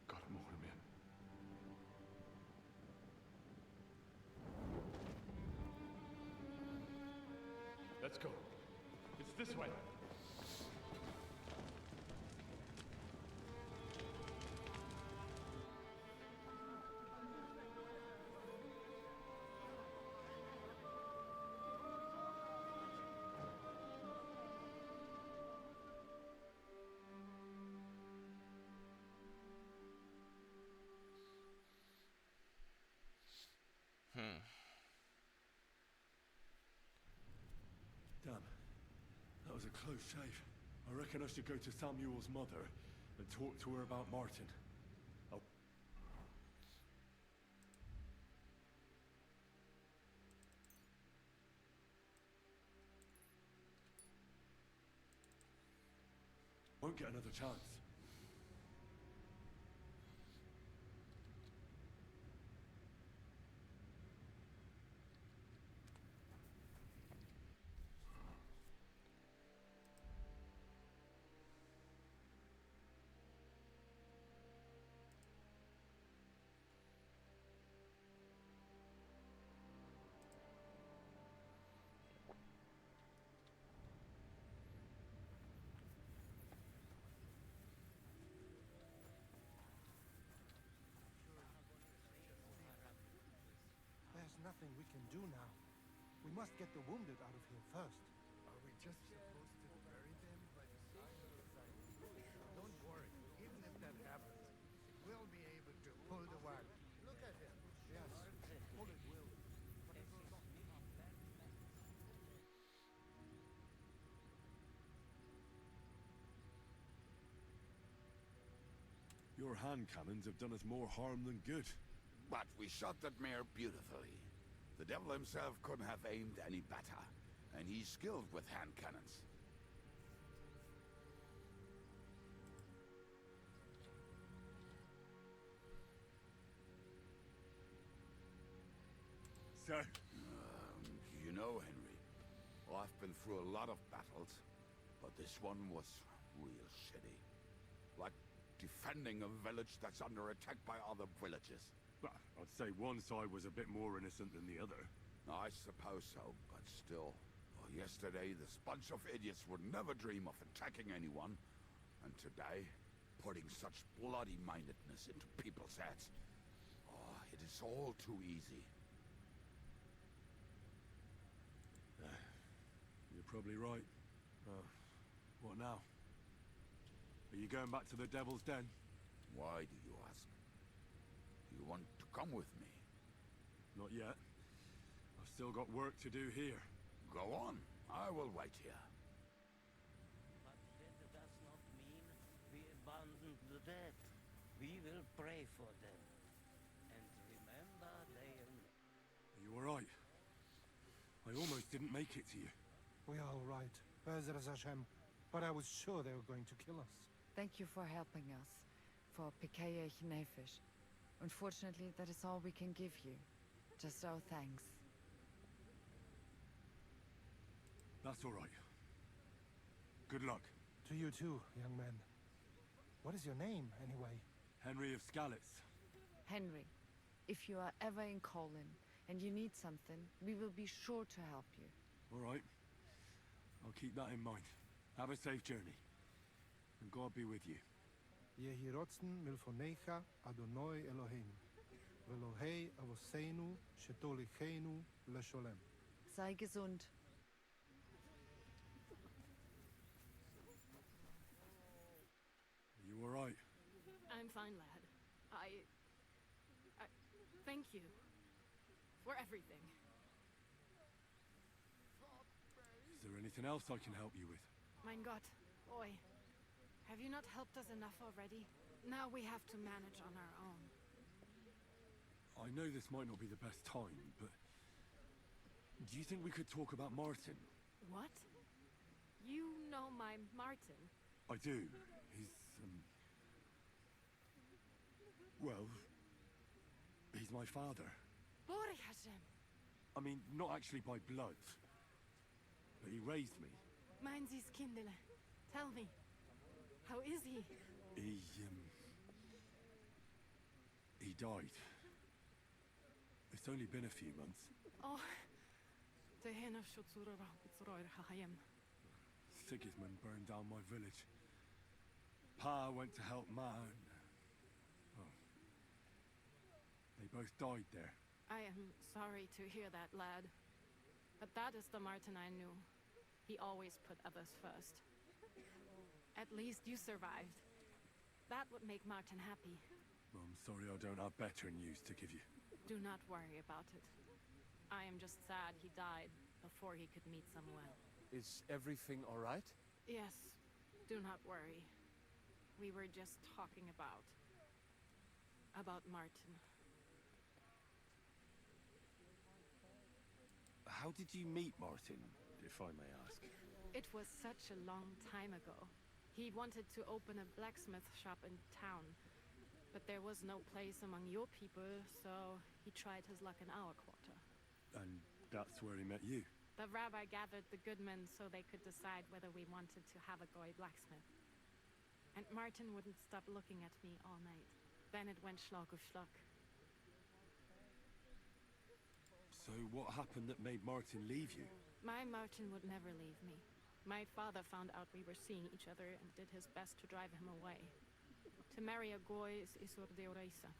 Got him, more man. Let's go. It's this way. Damn. That was a close shave. I reckon I should go to Samuel's mother and talk to her about Martin. I'll Won't get another chance. There's nothing we can do now. We must get the wounded out of here first. Are we just supposed to bury them by the side of the side? Don't worry. Even if that happens, we'll be able to pull the wagon. Look at him. Yes, pull it will. Your hand cannons have done us more harm than good. But we shot that mare beautifully. The devil himself couldn't have aimed any better, and he's skilled with hand cannons. So? You know, Henry, I've been through a lot of battles, but this one was real shitty. Like defending a village that's under attack by other villages. Well, I'd say one side was a bit more innocent than the other. I suppose so, but still. Well, yesterday, this bunch of idiots would never dream of attacking anyone. And today, putting such bloody-mindedness into people's heads. Oh, it is all too easy. You're probably right. What now? Are you going back to the Devil's Den? Why do you ask? You want to come with me? Not yet. I've still got work to do here. Go on. I will wait here. But that does not mean we abandon the dead. We will pray for them. And remember their name. Are you alright? I almost didn't make it to you. We are all right. Be'ezras Hashem. But I was sure they were going to kill us. Thank you for helping us. For Pikeyech Nefesh. Unfortunately, that is all we can give you. Just our thanks. That's alright. Good luck. To you too, young man. What is your name, anyway? Henry of Skalitz. Henry, if you are ever in Colin and you need something, we will be sure to help you. Alright. I'll keep that in mind. Have a safe journey. And God be with you. Yehi rotzen milfonecha Adonai Eloheinu. Velohei avoseinu shetolicheinu lesholem. Sei gesund. Are you alright? I'm fine, lad. I thank you for everything. Is there anything else I can help you with? Mein Gott, boy. Have you not helped us enough already? Now we have to manage on our own. I know this might not be the best time, but... do you think we could talk about Martin? What? You know my Martin? I do. He's, well... he's my father. Bori Hashem. I mean, not actually by blood. But he raised me. Mein Sis Kindele. Tell me. How is he? He died. It's only been a few months. Oh. Tehena Shutsura Rahbitsroir Hahayem. Sigismund burned down my village. Pa went to help Ma and... well, they both died there. I am sorry to hear that, lad. But that is the Martin I knew. He always put others first. At least you survived. That would make Martin happy. Well, I'm sorry I don't have better news to give you. Do not worry about it. I am just sad he died before he could meet Samuel. Is everything all right? Yes, do not worry. We were just talking about Martin. How did you meet Martin, if I may ask? It was such a long time ago. He wanted to open a blacksmith shop in town, but there was no place among your people, so he tried his luck in our quarter. And that's where he met you? The rabbi gathered the good men so they could decide whether we wanted to have a goy blacksmith. And Martin wouldn't stop looking at me all night. Then it went Schlag auf Schlag. So what happened that made Martin leave you? My Martin would never leave me. My father found out we were seeing each other and did his best to drive him away. To marry a goy is isur deoraisa,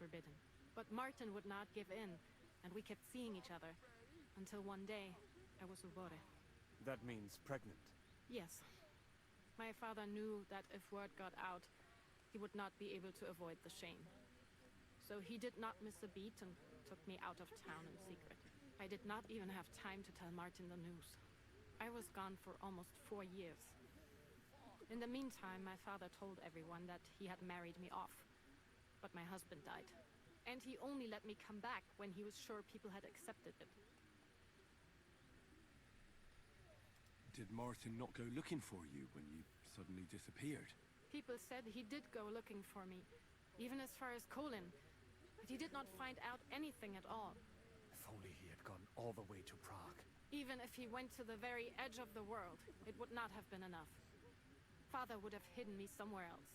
forbidden. But Martin would not give in, and we kept seeing each other, until one day I was ubore. That means pregnant. Yes. My father knew that if word got out, he would not be able to avoid the shame. So he did not miss a beat and took me out of town in secret. I did not even have time to tell Martin the news. I was gone for almost 4 years. In the meantime, my father told everyone that he had married me off. But my husband died. And he only let me come back when he was sure people had accepted it. Did Martin not go looking for you when you suddenly disappeared? People said he did go looking for me, even as far as Colin. But he did not find out anything at all. If only he had gone all the way to Prague. Even if he went to the very edge of the world, it would not have been enough. Father would have hidden me somewhere else.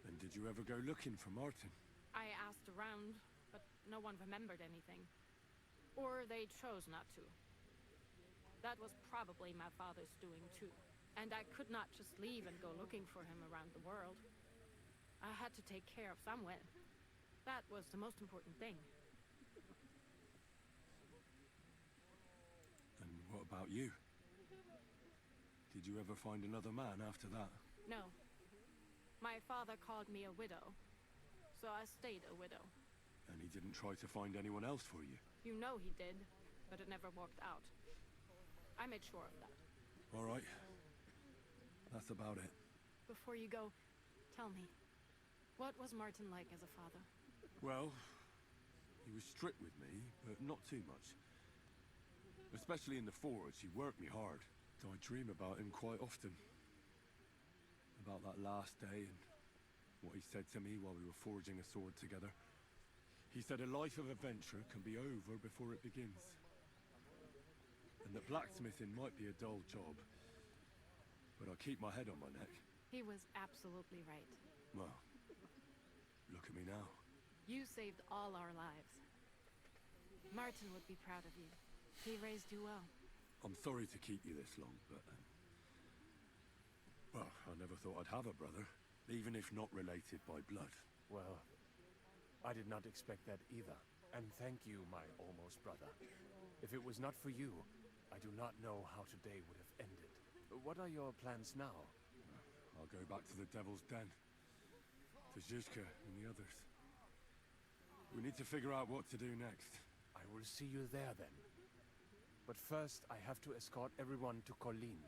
And did you ever go looking for Martin? I asked around, but no one remembered anything. Or they chose not to. That was probably my father's doing too. And I could not just leave and go looking for him around the world. I had to take care of someone. That was the most important thing. And what about you? Did you ever find another man after that? No. My father called me a widow, so I stayed a widow. And he didn't try to find anyone else for you? You know he did, but it never worked out. I made sure of that. All right. That's about it. Before you go, tell me, what was Martin like as a father? Well, he was strict with me, but not too much. Especially in the forge, he worked me hard. I dream about him quite often. About that last day and what he said to me while we were forging a sword together. He said a life of adventure can be over before it begins. And that blacksmithing might be a dull job, but I keep my head on my neck. He was absolutely right. Well, look at me now. You saved all our lives. Martin would be proud of you. He raised you well. I'm sorry to keep you this long, but... well, I never thought I'd have a brother, even if not related by blood. Well, I did not expect that either. And thank you, my almost brother. If it was not for you, I do not know how today would have ended. What are your plans now? I'll go back to the Devil's Den. To Zizka and the others. We need to figure out what to do next. I will see you there then. But first, I have to escort everyone to Colleen.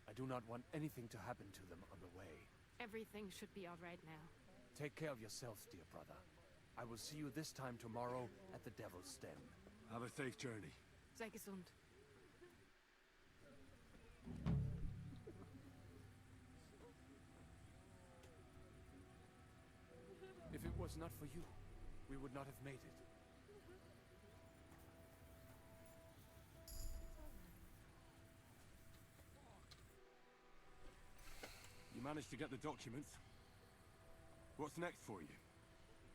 I do not want anything to happen to them on the way. Everything should be all right now. Take care of yourselves, dear brother. I will see you this time tomorrow at the Devil's Den. Have a safe journey. Sei gesund. If it was not for you, we would not have made it. You managed to get the documents? What's next for you?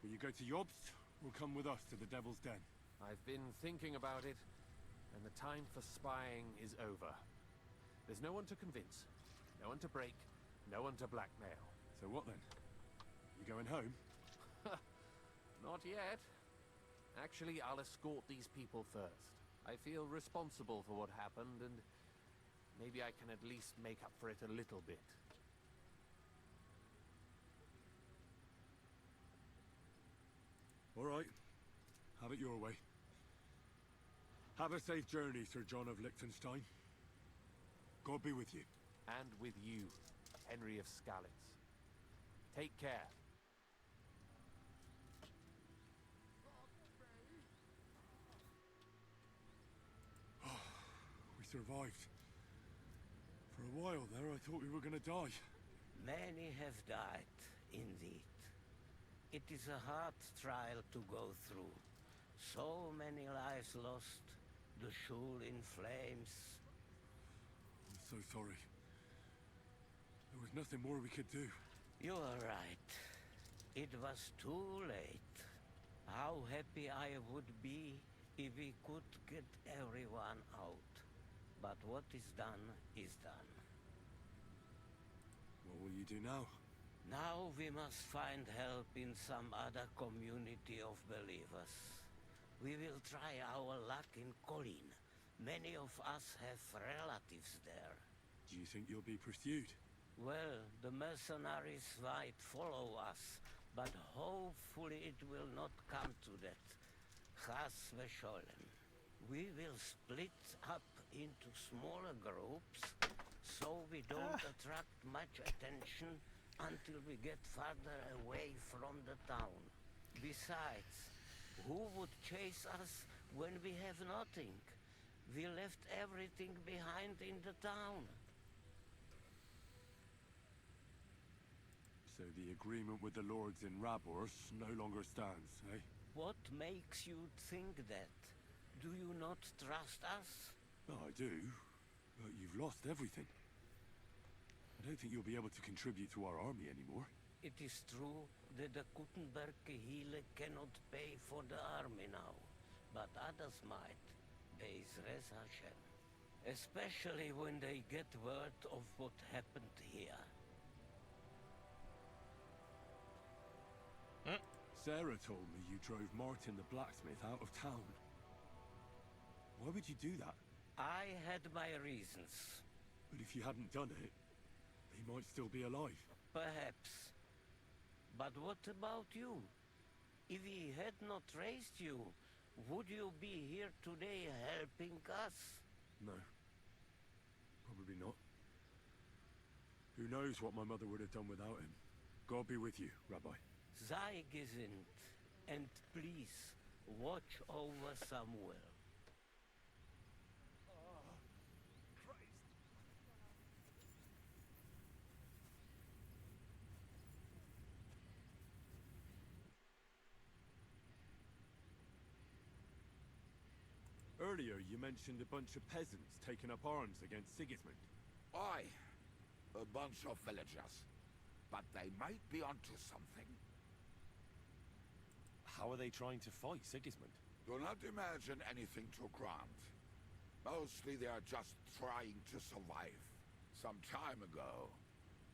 Will you go to Jobst, or come with us to the Devil's Den? I've been thinking about it, and the time for spying is over. There's no one to convince, no one to break, no one to blackmail. So what then? You going home? Not yet. Actually, I'll escort these people first. I feel responsible for what happened, and maybe I can at least make up for it a little bit. All right. Have it your way. Have a safe journey, Sir John of Liechtenstein. God be with you. And with you, Henry of Skalitz. Take care. We survived. For a while there, I thought we were gonna die. Many have died, indeed. It is a hard trial to go through. So many lives lost, the shul in flames. I'm so sorry. There was nothing more we could do. You are right. It was too late. How happy I would be if we could get everyone out. But what is done is done. What will you do now? Now we must find help in some other community of believers. We will try our luck in Colin. Many of us have relatives there. Do you think you'll be pursued? Well, the mercenaries might follow us, but hopefully it will not come to that. Chas v'sholem. We will split up into smaller groups, so we don't attract much attention until we get farther away from the town. Besides, who would chase us when we have nothing? We left everything behind in the town. So the agreement with the lords in Rabors no longer stands, eh? What makes you think that? Do you not trust us? I do, but you've lost everything. I don't think you'll be able to contribute to our army anymore. It is true that the Kuttenberg Kehile cannot pay for the army now, but others might. Be'ezras Hashem. Especially when they get word of what happened here. Sarah told me you drove Martin the blacksmith out of town. Why would you do that? I had my reasons. But if you hadn't done it, he might still be alive. Perhaps. But what about you? If he had not raised you, would you be here today helping us? No. Probably not. Who knows what my mother would have done without him. God be with you, Rabbi. Sei gesinnt, and please, watch over Samuel. Earlier, you mentioned a bunch of peasants taking up arms against Sigismund. Aye, a bunch of villagers. But they might be onto something. How are they trying to fight Sigismund? Do not imagine anything too grand. Mostly they are just trying to survive. Some time ago,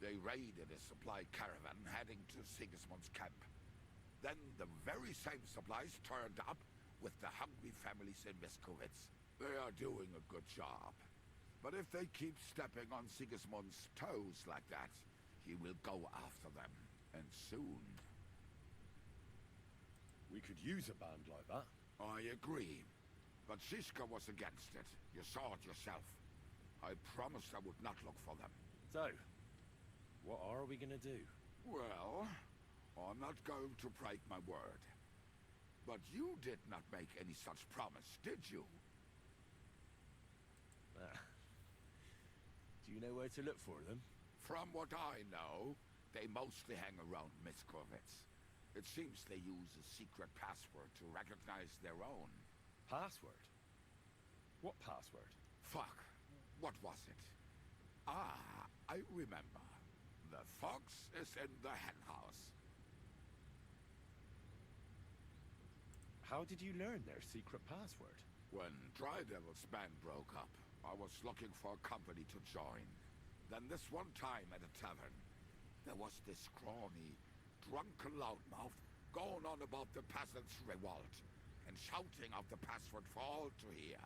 they raided a supply caravan heading to Sigismund's camp. Then the very same supplies turned up with the hungry families in Miskovitz. They are doing a good job. But if they keep stepping on Sigismund's toes like that, he will go after them, and soon. We could use a band like that. I agree. But Shishka was against it. You saw it yourself. I promised I would not look for them. So, what are we gonna do? Well, I'm not going to break my word. But you did not make any such promise, did you? Do you know where to look for them? From what I know, they mostly hang around Miskovitz. It seems they use a secret password to recognize their own. Password? What password? Fuck. What was it? Ah, I remember. The fox is in the henhouse. How did you learn their secret password? When Dry Devil's band broke up, I was looking for a company to join. Then this one time at a tavern, there was this scrawny, drunken loudmouth going on about the peasants' revolt and shouting out the password for all to hear.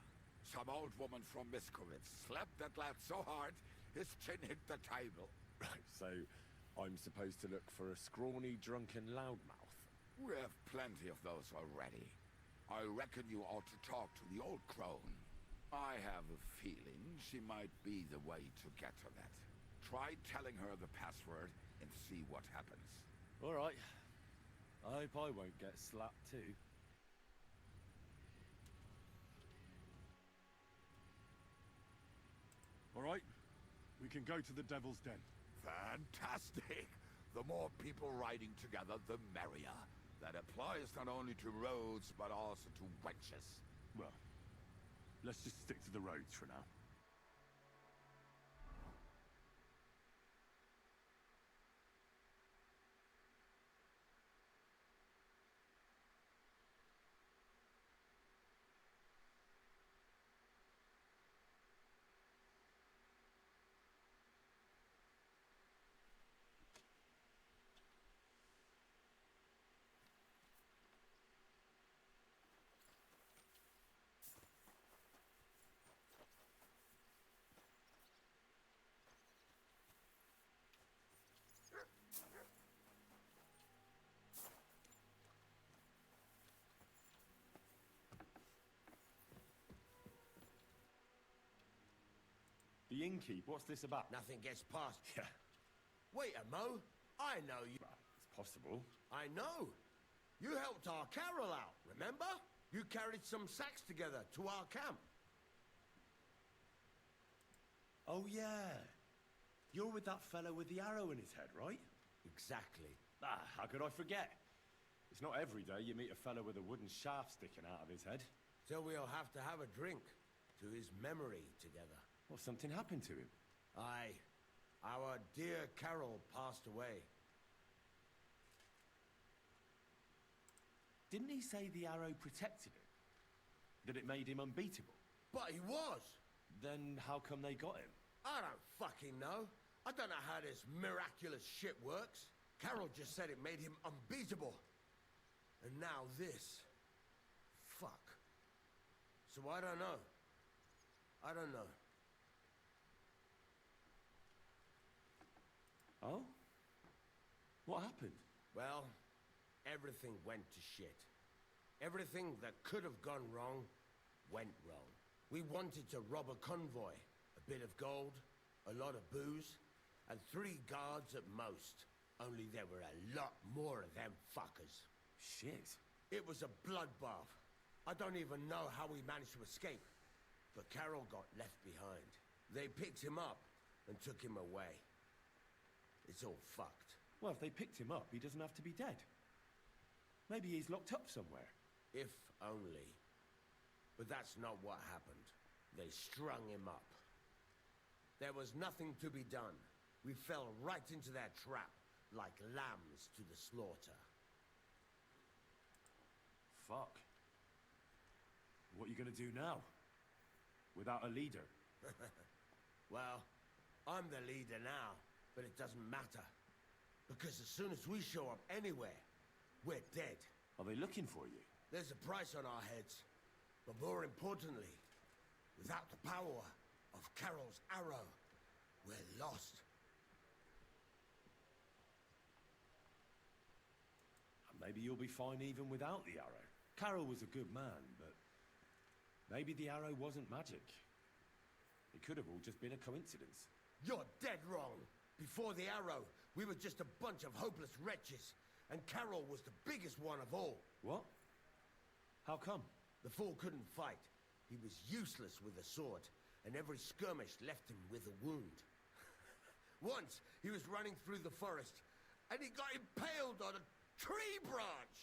Some old woman from Miskovitz slapped that lad so hard, his chin hit the table. Right, so I'm supposed to look for a scrawny, drunken loudmouth? We have plenty of those already. I reckon you ought to talk to the old crone. I have a feeling she might be the way to get to that. Try telling her the password and see what happens. All right. I hope I won't get slapped too. All right, we can go to the Devil's Den. Fantastic! The more people riding together, the merrier. That applies not only to roads, but also to wenches. Well, let's just stick to the roads for now. The innkeep, what's this about? Nothing gets past. Yeah. Wait a mo. I know you. It's possible. I know. You helped our Carol out, remember? You carried some sacks together to our camp. Oh, yeah. You're with that fellow with the arrow in his head, right? Exactly. Ah, how could I forget? It's not every day you meet a fellow with a wooden shaft sticking out of his head. So we'll have to have a drink to his memory together. Well, something happened to him. Aye. Our dear Carol passed away. Didn't he say the arrow protected him? That it made him unbeatable? But he was! Then how come they got him? I don't fucking know. I don't know how this miraculous shit works. Carol just said it made him unbeatable. And now this. Fuck. So I don't know. I don't know. Oh? What happened? Well, everything went to shit. Everything that could have gone wrong, went wrong. We wanted to rob a convoy. A bit of gold, a lot of booze, and 3 guards at most. Only there were a lot more of them fuckers. Shit. It was a bloodbath. I don't even know how we managed to escape. But Carol got left behind. They picked him up and took him away. It's all fucked. Well, if they picked him up, he doesn't have to be dead. Maybe he's locked up somewhere. If only. But that's not what happened. They strung him up. There was nothing to be done. We fell right into their trap, like lambs to the slaughter. Fuck. What are you gonna do now? Without a leader? Well, I'm the leader now, but it doesn't matter. Because as soon as we show up anywhere, we're dead. Are they looking for you? There's a price on our heads. But more importantly, without the power of Carol's arrow, we're lost. Maybe you'll be fine even without the arrow. Carol was a good man, but maybe the arrow wasn't magic. It could have all just been a coincidence. You're dead wrong. Before the arrow, we were just a bunch of hopeless wretches, and Carol was the biggest one of all. What? How come? The fool couldn't fight. He was useless with a sword, and every skirmish left him with a wound. Once, he was running through the forest, and he got impaled on a tree branch!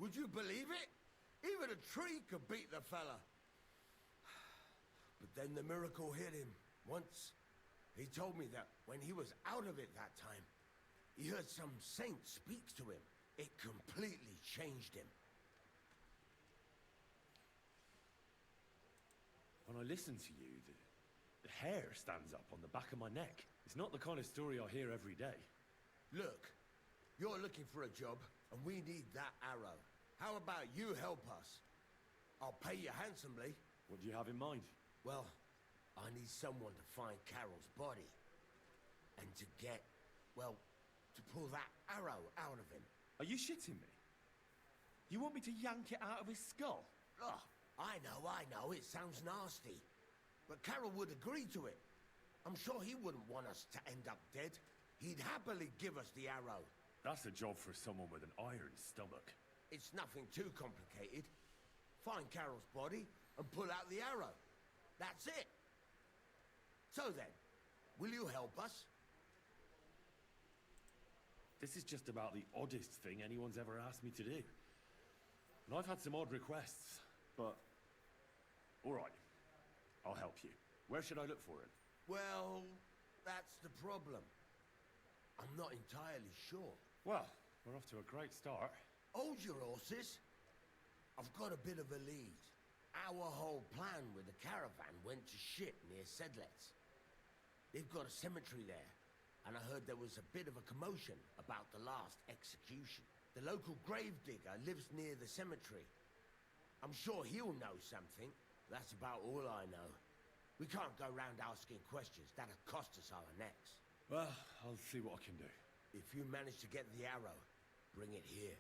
Would you believe it? Even a tree could beat the fella. But then the miracle hit him. Once, he told me that when he was out of it that time, he heard some saint speak to him. It completely changed him. When I listen to you, the hair stands up on the back of my neck. It's not the kind of story I hear every day. Look, you're looking for a job, and we need that arrow. How about you help us? I'll pay you handsomely. What do you have in mind? Well, I need someone to find Carol's body. And to get, well, to pull that arrow out of him. Are you shitting me? You want me to yank it out of his skull? Oh, I know, it sounds nasty. But Carol would agree to it. I'm sure he wouldn't want us to end up dead. He'd happily give us the arrow. That's a job for someone with an iron stomach. It's nothing too complicated. Find Carol's body and pull out the arrow. That's it. So then, will you help us? This is just about the oddest thing anyone's ever asked me to do. And I've had some odd requests, but... Alright, I'll help you. Where should I look for him? Well, that's the problem. I'm not entirely sure. Well, we're off to a great start. Hold your horses. I've got a bit of a lead. Our whole plan with the caravan went to shit near Sedlets. They've got a cemetery there, and I heard there was a bit of a commotion about the last execution. The local gravedigger lives near the cemetery. I'm sure he'll know something. That's about all I know. We can't go round asking questions. That'll cost us our necks. Well, I'll see what I can do. If you manage to get the arrow, bring it here.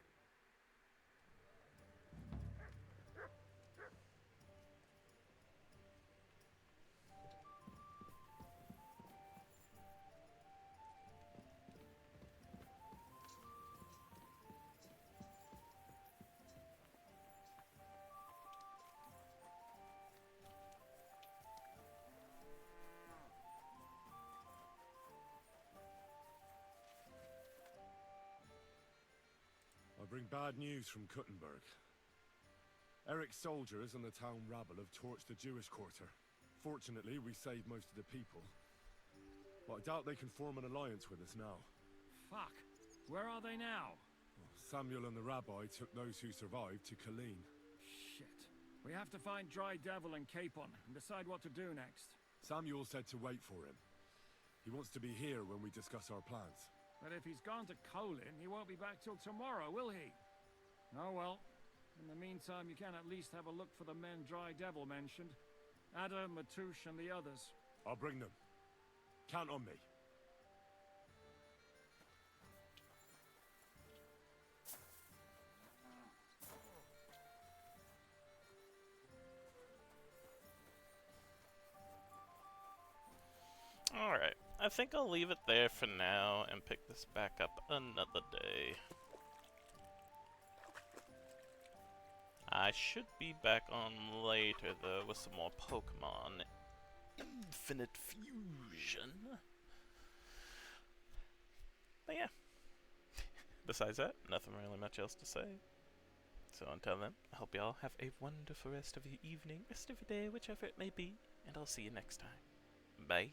I bring bad news from Kuttenberg. Eric's soldiers and the town rabble have torched the Jewish quarter. Fortunately, we saved most of the people. But I doubt they can form an alliance with us now. Fuck. Where are they now? Samuel and the rabbi took those who survived to Colleen. Shit. We have to find Dry Devil and Capon and decide what to do next. Samuel said to wait for him. He wants to be here when we discuss our plans. But if he's gone to Colin, he won't be back till tomorrow, will he? Oh well. In the meantime, you can at least have a look for the men Dry Devil mentioned. Adam, Matouche, and the others. I'll bring them. Count on me. Alright, I think I'll leave it there for now and pick this back up another day. I should be back on later though with some more Pokemon Infinite Fusion. But yeah, besides that, nothing really much else to say. So until then, I hope y'all have a wonderful rest of your evening, rest of your day, whichever it may be, and I'll see you next time. Bye.